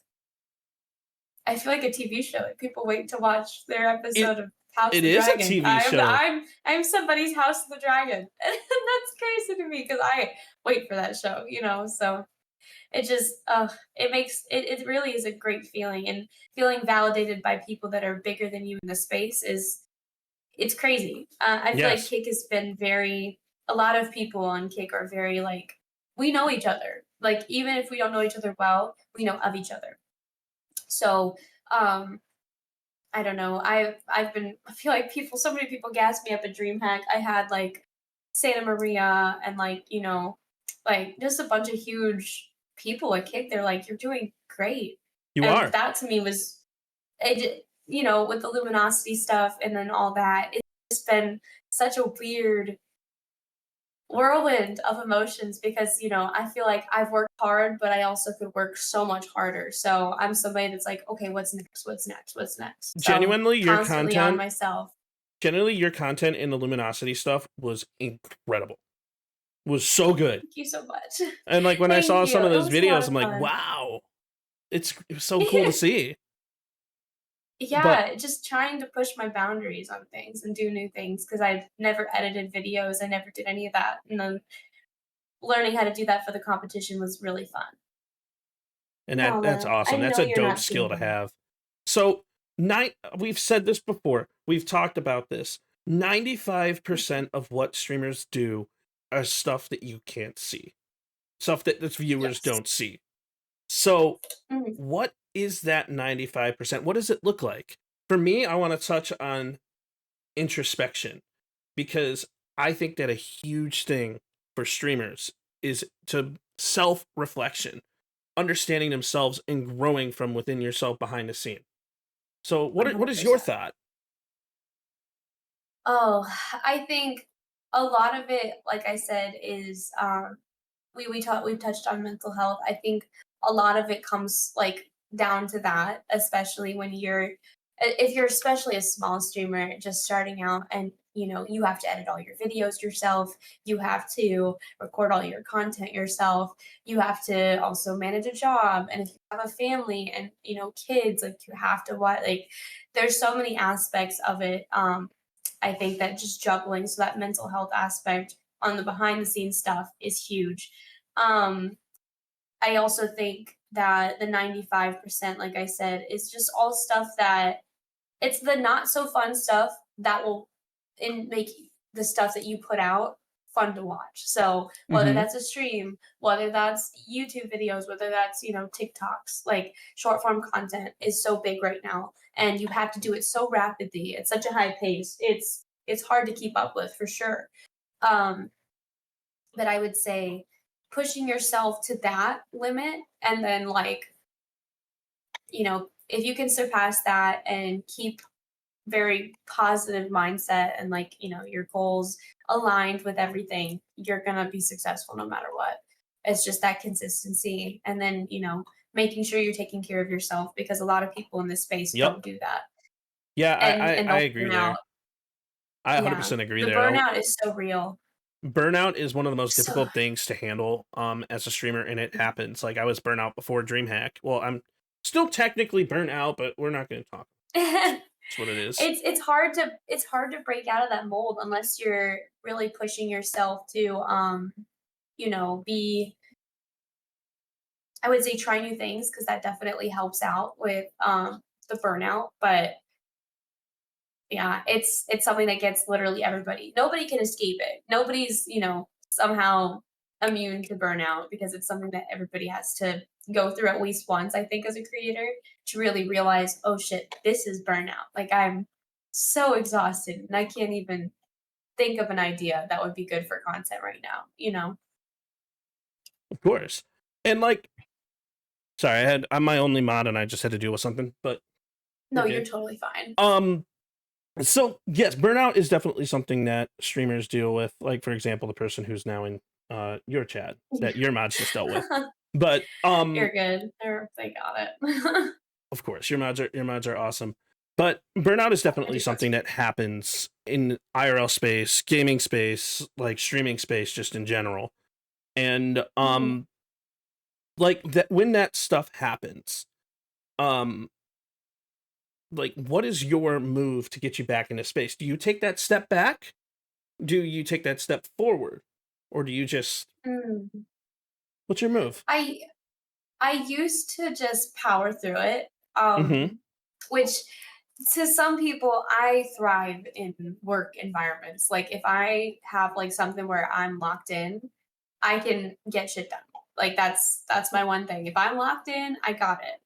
I feel like a TV show. Like, people wait to watch their episode of House of the Dragon. It is a TV show. I'm somebody's House of the Dragon. And that's crazy to me because I wait for that show, so it just it really is a great feeling, and feeling validated by people that are bigger than you in the space it's crazy. I feel like Kick has been a lot of people on Kick are very like, we know each other. Like, even if we don't know each other well, we know of each other. So I don't know. I feel like so many people gassed me up at DreamHack. I had like Santa Maria and like, like just a bunch of huge people at Kick. They're like, you're doing great. You are. That to me was, with the luminosity stuff and then all that, it's just been such a weird whirlwind of emotions because, I feel like I've worked hard, but I also could work so much harder. So I'm somebody that's like, okay, what's next? So genuinely, your content on myself. Generally, your content in the luminosity stuff was incredible. Was so good. Thank you so much. And like when I saw some of those videos, I'm like, wow, it was so cool to see. Yeah, just trying to push my boundaries on things and do new things because I've never edited videos. I never did any of that. And then learning how to do that for the competition was really fun. And that's awesome. That's a dope skill to have. So, we've said this before. We've talked about this. 95% of what streamers do are stuff that you can't see. Stuff that the viewers don't see. So, what is that 95%? What does it look like? For me, I want to touch on introspection, because I think that a huge thing for streamers is to self-reflection, understanding themselves and growing from within yourself behind the scene. So what is your 100%. thought? Oh, I think a lot of it, like I said, is we've touched on mental health. I think a lot of it comes like down to that, especially when if you're especially a small streamer just starting out, and you have to edit all your videos yourself, you have to record all your content yourself, you have to also manage a job, and if you have a family and kids, like you have to what like there's so many aspects of it. I think that just juggling, so that mental health aspect on the behind the scenes stuff is huge. Um, I also think that the 95%, like I said, is just all stuff that it's the not so fun stuff that will make the stuff that you put out fun to watch. So whether Mm-hmm. that's a stream, whether that's YouTube videos, whether that's TikToks, like short form content is so big right now, and you have to do it so rapidly at such a high pace. It's hard to keep up with for sure. Um, but I would say pushing yourself to that limit, and then if you can surpass that and keep very positive mindset and your goals aligned with everything, you're going to be successful no matter what. It's just that consistency, and then making sure you're taking care of yourself, because a lot of people in this space Yep. don't do that. Yeah, And I they'll agree burn there. out. I Yeah. 100% agree The there. burnout is so real. Burnout is one of the most So difficult things to handle as a streamer, and it happens. Like, I was burnt out before DreamHack. Well, I'm still technically burnt out, but we're not going to talk. That's what it is. it's hard to break out of that mold unless you're really pushing yourself to be, I would say, try new things, because that definitely helps out with the burnout. But yeah, it's something that gets literally everybody. Nobody can escape it. Nobody's somehow immune to burnout, because it's something that everybody has to go through at least once, I think, as a creator, to really realize, oh shit, this is burnout. Like, I'm so exhausted and I can't even think of an idea that would be good for content right now. Of course. And sorry, I'm my only mod and I just had to deal with something, but No, okay. you're totally fine. So yes, burnout is definitely something that streamers deal with. Like, for example, the person who's now in your chat that your mods just dealt with. But You're good. They got it. of course, your mods are awesome. But burnout is definitely something that happens in IRL space, gaming space, like streaming space, just in general. And like that, when that stuff happens, like, what is your move to get you back into space? Do you take that step back? Do you take that step forward? Or do you just Mm. what's your move? I used to just power through it, Mm-hmm. which to some people, I thrive in work environments. Like, if I have something where I'm locked in, I can get shit done. Like, that's my one thing. If I'm locked in, I got it.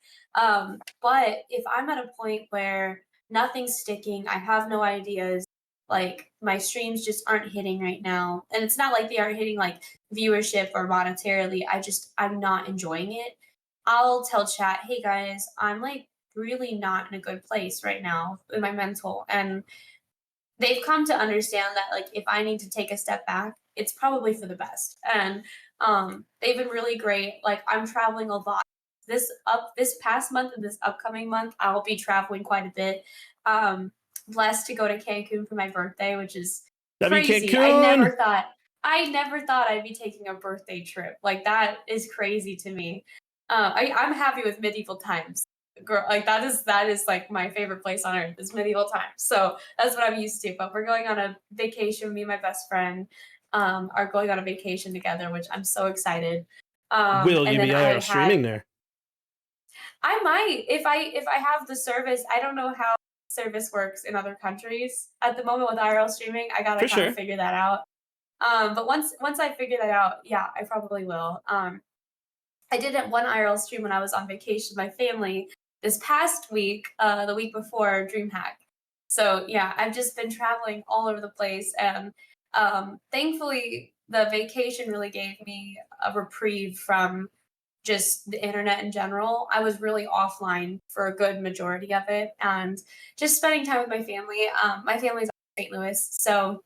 But if I'm at a point where nothing's sticking, I have no ideas, like my streams just aren't hitting right now, and it's not like they aren't hitting like viewership or monetarily, I'm not enjoying it, I'll tell chat, hey guys, I'm really not in a good place right now in my mental. And they've come to understand that if I need to take a step back, it's probably for the best. And they've been really great. Like, I'm traveling a lot. This past month and this upcoming month, I'll be traveling quite a bit. Blessed to go to Cancun for my birthday, which is crazy. Cancun! I never thought I'd be taking a birthday trip. Like, that is crazy to me. I'm happy with medieval times. Girl, that is like my favorite place on earth is medieval times. So that's what I'm used to. But we're going on a vacation. Me and my best friend are going on a vacation together, which I'm so excited. Will you be streaming there? I might, if I have the service. I don't know how service works in other countries at the moment with IRL streaming. I gotta kind of figure that out. But once I figure that out, yeah, I probably will. I did one IRL stream when I was on vacation with my family this past week, the week before DreamHack. So yeah, I've just been traveling all over the place, and Thankfully, the vacation really gave me a reprieve from just the internet in general. I was really offline for a good majority of it, and just spending time with my family. My family's in St. Louis, so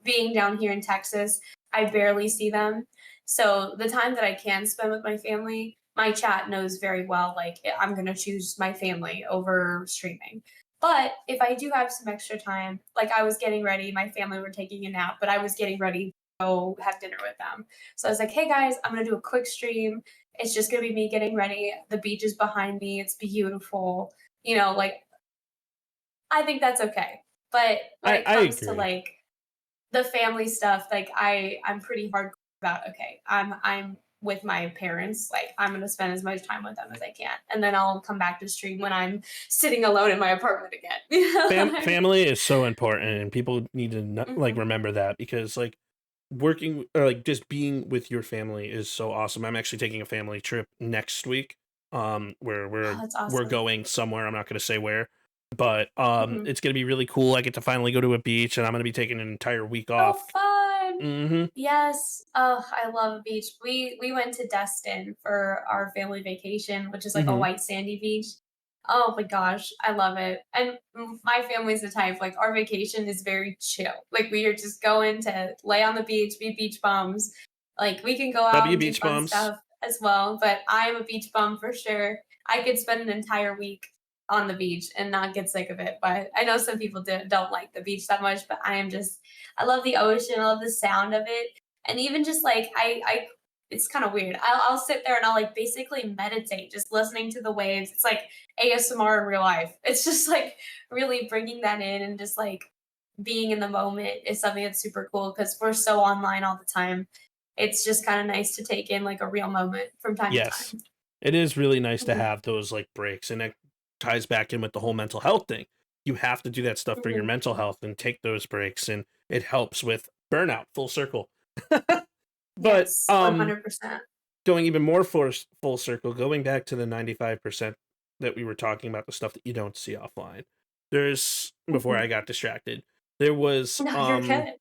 being down here in Texas, I barely see them. So the time that I can spend with my family, my chat knows very well, like I'm gonna choose my family over streaming. But if I do have some extra time, like I was getting ready, my family were taking a nap, but I was getting ready to go have dinner with them. So I was like, hey guys, I'm gonna do a quick stream. It's just gonna be me getting ready. The beach is behind me. It's beautiful. Like I think that's okay. But when it I comes to agree. like the family stuff, like I'm pretty hardcore about, okay, I'm with my parents. Like I'm gonna spend as much time with them as I can. And then I'll come back to stream when I'm sitting alone in my apartment again. Family is so important, and people need to like Mhm. remember that, because like working or like just being with your family is so awesome. I'm actually taking a family trip next week, where Oh, we're that's we're awesome. going somewhere. I'm not going to say where, but Mhm. it's going to be really cool. I get to finally go to a beach, and I'm going to be taking an entire week Oh, off. fun. Mm-hmm. Yes. Oh, I love a beach. We went to Destin for our family vacation, which is like a Mm-hmm. white sandy beach. Oh my gosh, I love it. And my family's the type, like our vacation is very chill. Like we are just going to lay on the beach, be beach bums. Like we can go out W and do Beach fun Bums. stuff as well, but I'm a beach bum for sure. I could spend an entire week on the beach and not get sick of it. But I know some people don't like the beach that much, but I love the ocean. I love the sound of it. And even just like, it's kind of weird. I'll sit there and I'll like basically meditate, just listening to the waves. It's like ASMR in real life. It's just like really bringing that in, and just like being in the moment is something that's super cool because we're so online all the time. It's just kind of nice to take in like a real moment from time to Yes, time. it is really nice to Mhm. have those like breaks, and it ties back in with the whole mental health thing. You have to do that stuff for your Mhm. mental health and take those breaks, and it helps with burnout. Full circle. But Yes, 100%. going even more full circle, going back to the 95% that we were talking about, the stuff that you don't see offline. There's before Mhm. I got distracted. There was No, you're good.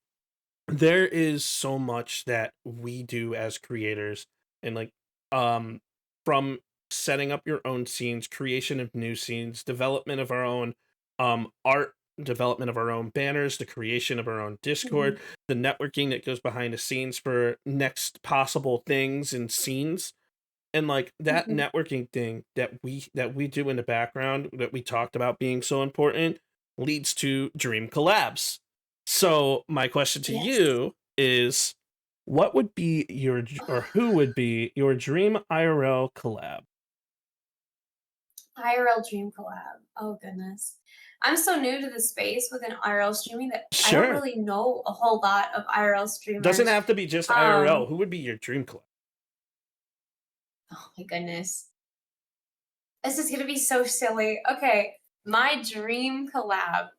there is so much that we do as creators, and like um from setting up your own scenes, creation of new scenes, development of our own art, development of our own banners, the creation of our own Discord, Mhm. the networking that goes behind the scenes for next possible things and scenes. And like that Mhm. networking thing that we do in the background that we talked about being so important leads to dream collabs. So my question to Yes. you is, what would be or who would be your dream IRL collab? IRL dream collab. Oh goodness. I'm so new to the space within IRL streaming that I don't Sure. really know a whole lot of IRL Doesn't streamers. have to be just IRL. Um, Who would be your dream collab? oh my goodness. This is gonna be so silly. Okay, my dream collab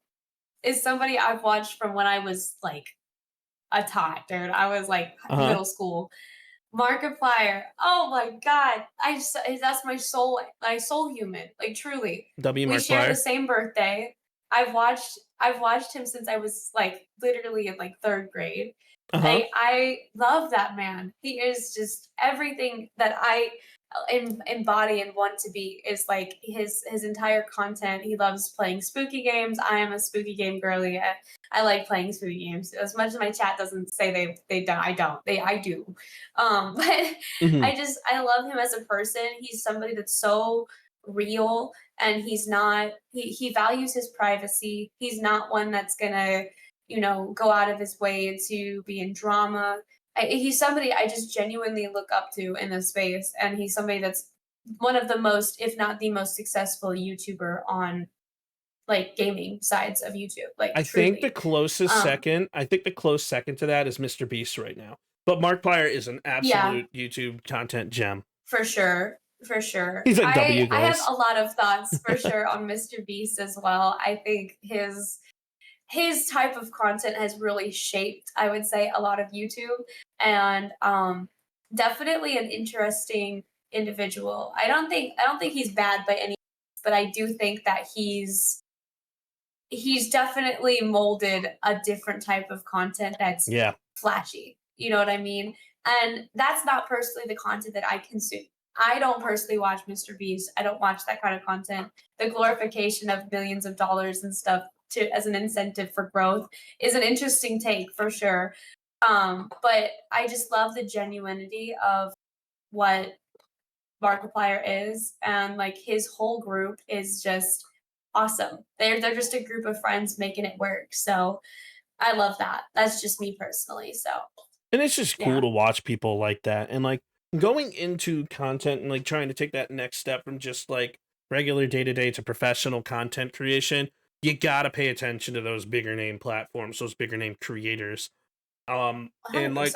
is somebody I've watched from when I was like a tot, dude. I was like Uh-huh. middle school. Markiplier. Oh my god. That's my soul human. Like truly. W We share the Markiplier. same birthday. I've watched him since I was like literally in like 3rd grade. Uh-huh. I love that man. He is just everything that I embody and want to be. Is like his entire content. He loves playing spooky games. I am a spooky game girly. I like playing spooky games. As much as my chat doesn't say they don't, I don't. I do. But Hmm. I love him as a person. He's somebody that's so real, and he values his privacy. He's not one that's gonna, go out of his way to be in drama. He's somebody I just genuinely look up to in this space, and he's somebody that's one of the most, if not the most successful YouTuber on like gaming sides of YouTube, like truly. Um, I think the close second to that is Mr. Beast right now. But Markiplier is an yeah, absolute YouTube content gem. for sure, for sure. He's like W I have goes. a lot of thoughts for sure on Mr. Beast as well. I think his type of content has really shaped, I would say, a lot of YouTube, and definitely an interesting individual. I don't think he's bad by any means, but I do think that he's he's definitely molded a different type of content that's flashy. You know what I mean? And that's not personally the content that I consume. I don't personally watch Mr. Beast. I don't watch that kind of content. The glorification of millions of dollars and stuff as an incentive for growth is an interesting take for sure. But I just love the genuinity of what Markiplier is, and like his whole group is just awesome. They're just a group of friends making it work. So I love that. That's just me personally. So and it's just cool to watch people like that, and like going into content and like trying to take that next step from just like regular day-to-day to professional content creation. You gotta pay attention to those bigger name platforms, those bigger name creators. And like, 100%.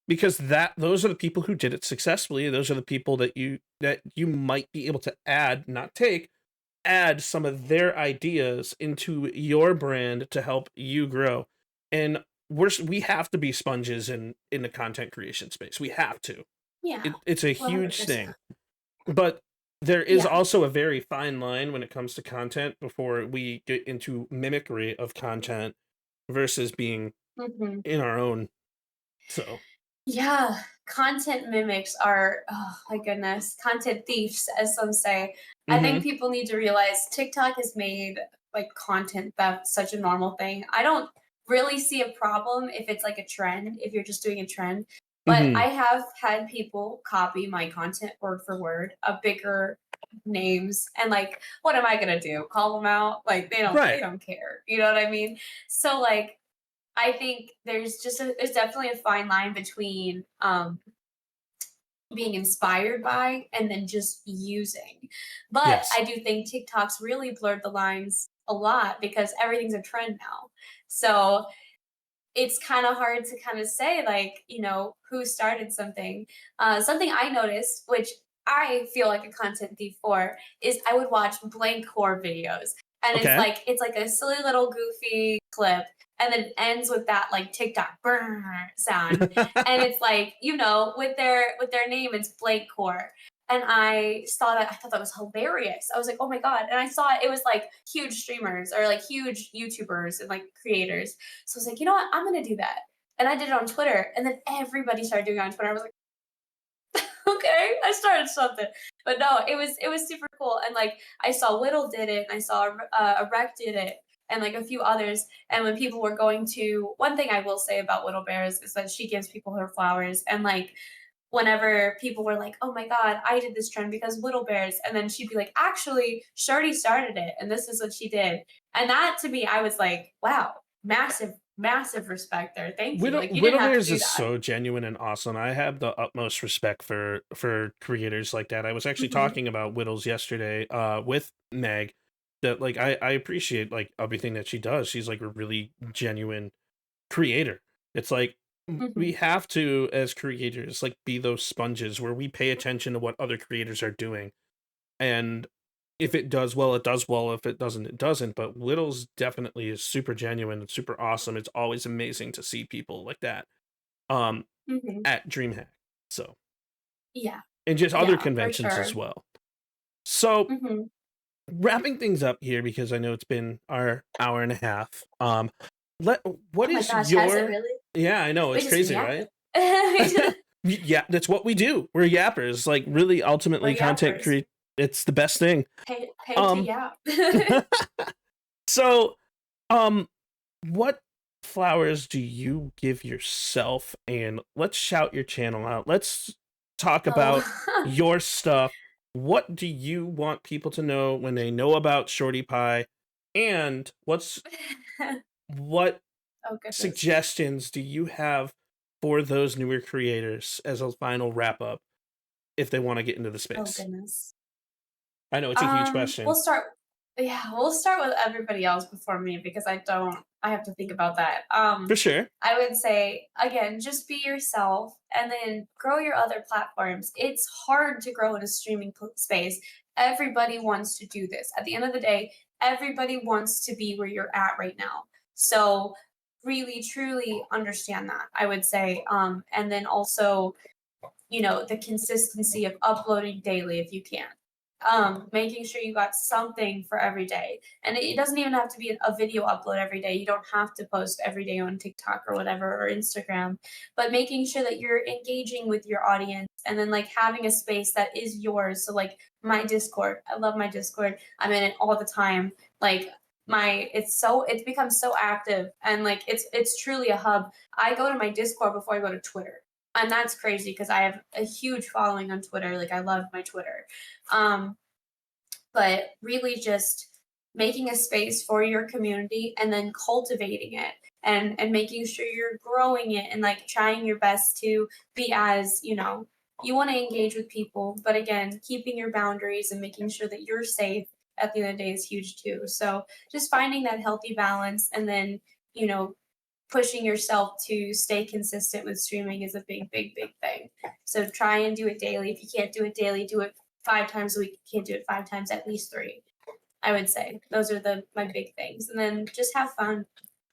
because those are the people who did it successfully. Those are the people that you might be able to add some of their ideas into your brand to help you grow. And we have to be sponges in the content creation space. We have to. Yeah. It's a huge 100%. thing. But there is also a very fine line when it comes to content before we get into mimicry of content versus being in our own. So yeah, content mimics are, oh my goodness, content thieves, as some say. I think people need to realize TikTok has made like content theft such a normal thing. I don't really see a problem if it's like a trend, if you're just doing a trend. But I have had people copy my content word for word of bigger names, and like, what am I gonna do? Call them out? Like they don't care. You know what I mean? So like, I think there's definitely a fine line between being inspired by and then just using. But I do think TikTok's really blurred the lines a lot because everything's a trend now. So it's kind of hard to kind of say, like, you know, who started something. Something I noticed, which I feel like a content thief for, is I would watch blank core videos. And it's like a silly little goofy clip, and then it ends with that like TikTok brr sound. And it's like, you know, with their name, it's blank core. And I saw that, I thought that was hilarious. I was like, oh my God. And I saw it was like huge streamers or like huge YouTubers and like creators. So I was like, you know what? I'm going to do that. And I did it on Twitter. And then everybody started doing it on Twitter. I was like, okay, I started something. But no, it was super cool. And like, I saw Whittle did it, and I saw Rec did it, and like a few others. And when people were going to, one thing I will say about Whittle Bears is that she gives people her flowers. And like, whenever people were like, oh my God, I did this trend because Whittle Bears. And then she'd be like, actually, Shorty started it, and this is what she did. And that to me, I was like, wow, massive respect there. Thank you. Like, you Whittle didn't have Bears to do is that. so genuine and awesome. I have the utmost respect for creators like that. I was actually talking about Whittles yesterday with Meg, that like I appreciate like everything that she does. She's like a really genuine creator. It's like we have to, as creators, like be those sponges where we pay attention to what other creators are doing. And if it does well, it does well. If it doesn't, it doesn't. But Whittles definitely is super genuine and super awesome. It's always amazing to see people like that at DreamHack. So yeah, and just other conventions as well. So wrapping things up here, because I know it's been our hour and a half. What is gosh, your? has it really? Yeah, I know, it's crazy, right? right? Yeah, that's what we do. We're yappers. Like, really, ultimately, content create. It's the best thing. Pay to yap. So, what flowers do you give yourself? And let's shout your channel out. Let's talk about your stuff. What do you want people to know when they know about Shorty Pie? And what suggestions do you have for those newer creators as a final wrap up if they want to get into the space? Oh goodness. I know it's a huge question. We'll start with everybody else before me, because I have to think about that. For sure. I would say, again, just be yourself and then grow your other platforms. It's hard to grow in a streaming space. Everybody wants to do this. At the end of the day, everybody wants to be where you're at right now. So really, truly understand that, I would say. And then also, you know, the consistency of uploading daily if you can. making sure you got something for every day. And it doesn't even have to be a video upload every day. You don't have to post every day on TikTok or whatever, or Instagram, but making sure that you're engaging with your audience, and then like having a space that is yours. So like my Discord, I love my Discord. I'm in it all the time. Like it's become so active, and like it's truly a hub. I go to my Discord before I go to Twitter. And that's crazy because I have a huge following on Twitter. Like I love my Twitter. But really just making a space for your community and then cultivating it, and making sure you're growing it, and like trying your best to be as, you want to engage with people, but again, keeping your boundaries and making sure that you're safe at the end of the day is huge too. So just finding that healthy balance, and then, pushing yourself to stay consistent with streaming is a big, big, big thing. So try and do it daily. If you can't do it daily, do it 5 times a week. If you can't do it 5 times, at least 3. I would say those are my big things. And then just have fun.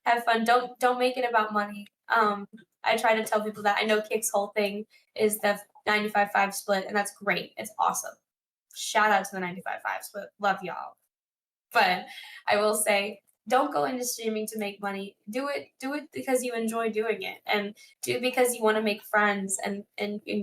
Have fun. Don't make it about money. I try to tell people that. I know Kick's whole thing is the 95-5 split, and that's great. It's awesome. Shout out to the 95-5 split. Love y'all. But I will say, don't go into streaming to make money. Do it because you enjoy doing it, and do it because you want to make friends and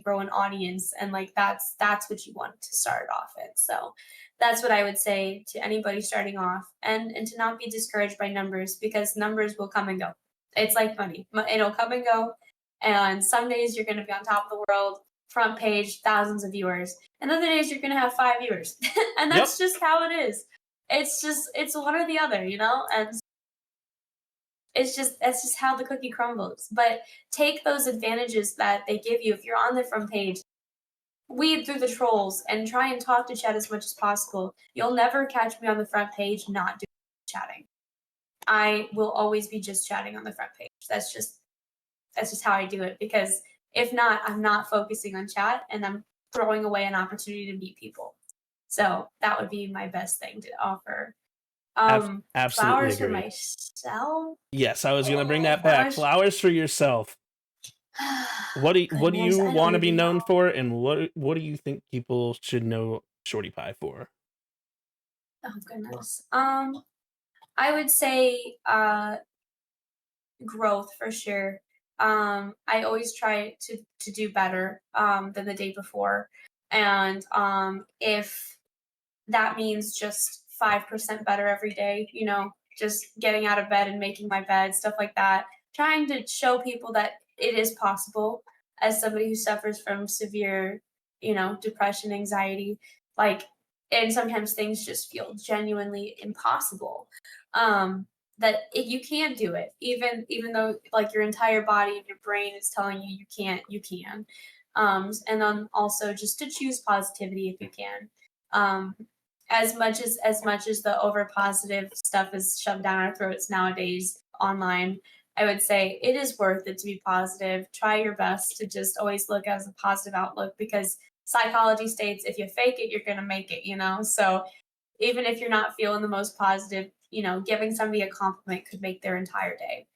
grow an audience, and like that's what you want to start off in. So that's what I would say to anybody starting off, and to not be discouraged by numbers, because numbers will come and go. It's like money. It'll come and go, and some days you're going to be on top of the world, front page, thousands of viewers, and other days you're going to have 5 viewers. And that's just how it is. It's one or the other, and that's just how the cookie crumbles. But take those advantages that they give you. If you're on the front page, weed through the trolls and try and talk to chat as much as possible. You'll never catch me on the front page not doing chatting. I will always be just chatting on the front page. That's just how I do it, because if not, I'm not focusing on chat, and I'm throwing away an opportunity to meet people. So that would be my best thing to offer. Absolutely flowers agree. For myself. Yes, I was going to bring that back. Flowers for yourself. What do you want to be known for, and what do you think people should know Shorty Pie for? Oh goodness. I would say growth for sure. I always try to do better than the day before, and if that means just 5% better every day, just getting out of bed and making my bed, stuff like that. Trying to show people that it is possible, as somebody who suffers from severe, depression, anxiety, and sometimes things just feel genuinely impossible. That you can do it, even though like your entire body and your brain is telling you you can't, you can. And then also just to choose positivity if you can. As much as the over positive stuff is shoved down our throats nowadays online, I would say it is worth it to be positive. Try your best to just always look as a positive outlook, because psychology states if you fake it, you're going to make it, So even if you're not feeling the most positive, giving somebody a compliment could make their entire day,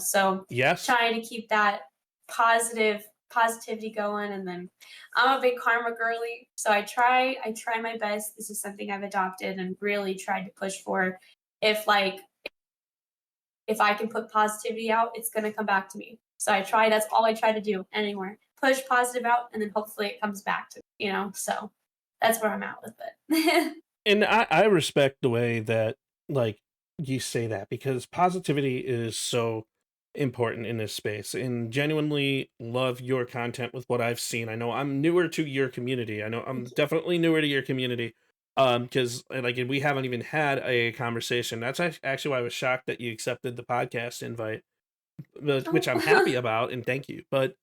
So yes, trying to keep that positivity going. And then I'm a big karma girly, so I try my best. This is something I've adopted and really tried to push for. If I can put positivity out, it's going to come back to me. So that's all I try to do anymore. Push positive out, and then hopefully it comes back to me, So that's where I'm at with it. And I respect the way that like you say that, because positivity is so important in this space, and genuinely love your content with what I've seen. I know I'm newer to your community. I know I'm definitely newer to your community. Because like we haven't even had a conversation. That's actually why I was shocked that you accepted the podcast invite, which I'm happy about, and thank you. But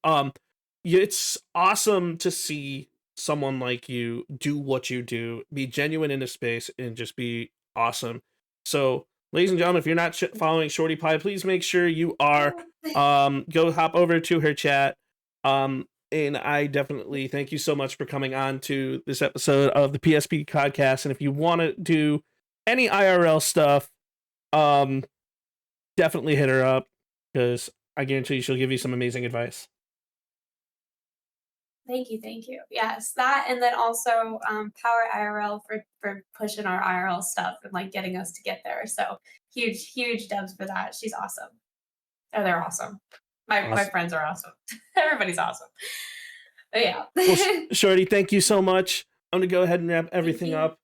it's awesome to see someone like you do what you do, be genuine in a space, and just be awesome. So, ladies and gentlemen, if you're not following Shorty Pie, please make sure you are. Go hop over to her chat. And I definitely thank you so much for coming on to this episode of the PSP Podcast. And if you want to do any IRL stuff, definitely hit her up, because I guarantee she'll give you some amazing advice. Thank you. Yes, that, and then also Power IRL for pushing our IRL stuff and like getting us to get there. So huge dubs for that. She's awesome. Oh, they're awesome. My friends are awesome. Everybody's awesome. But yeah. Well, Shorty, thank you so much. I'm gonna go ahead and wrap everything up.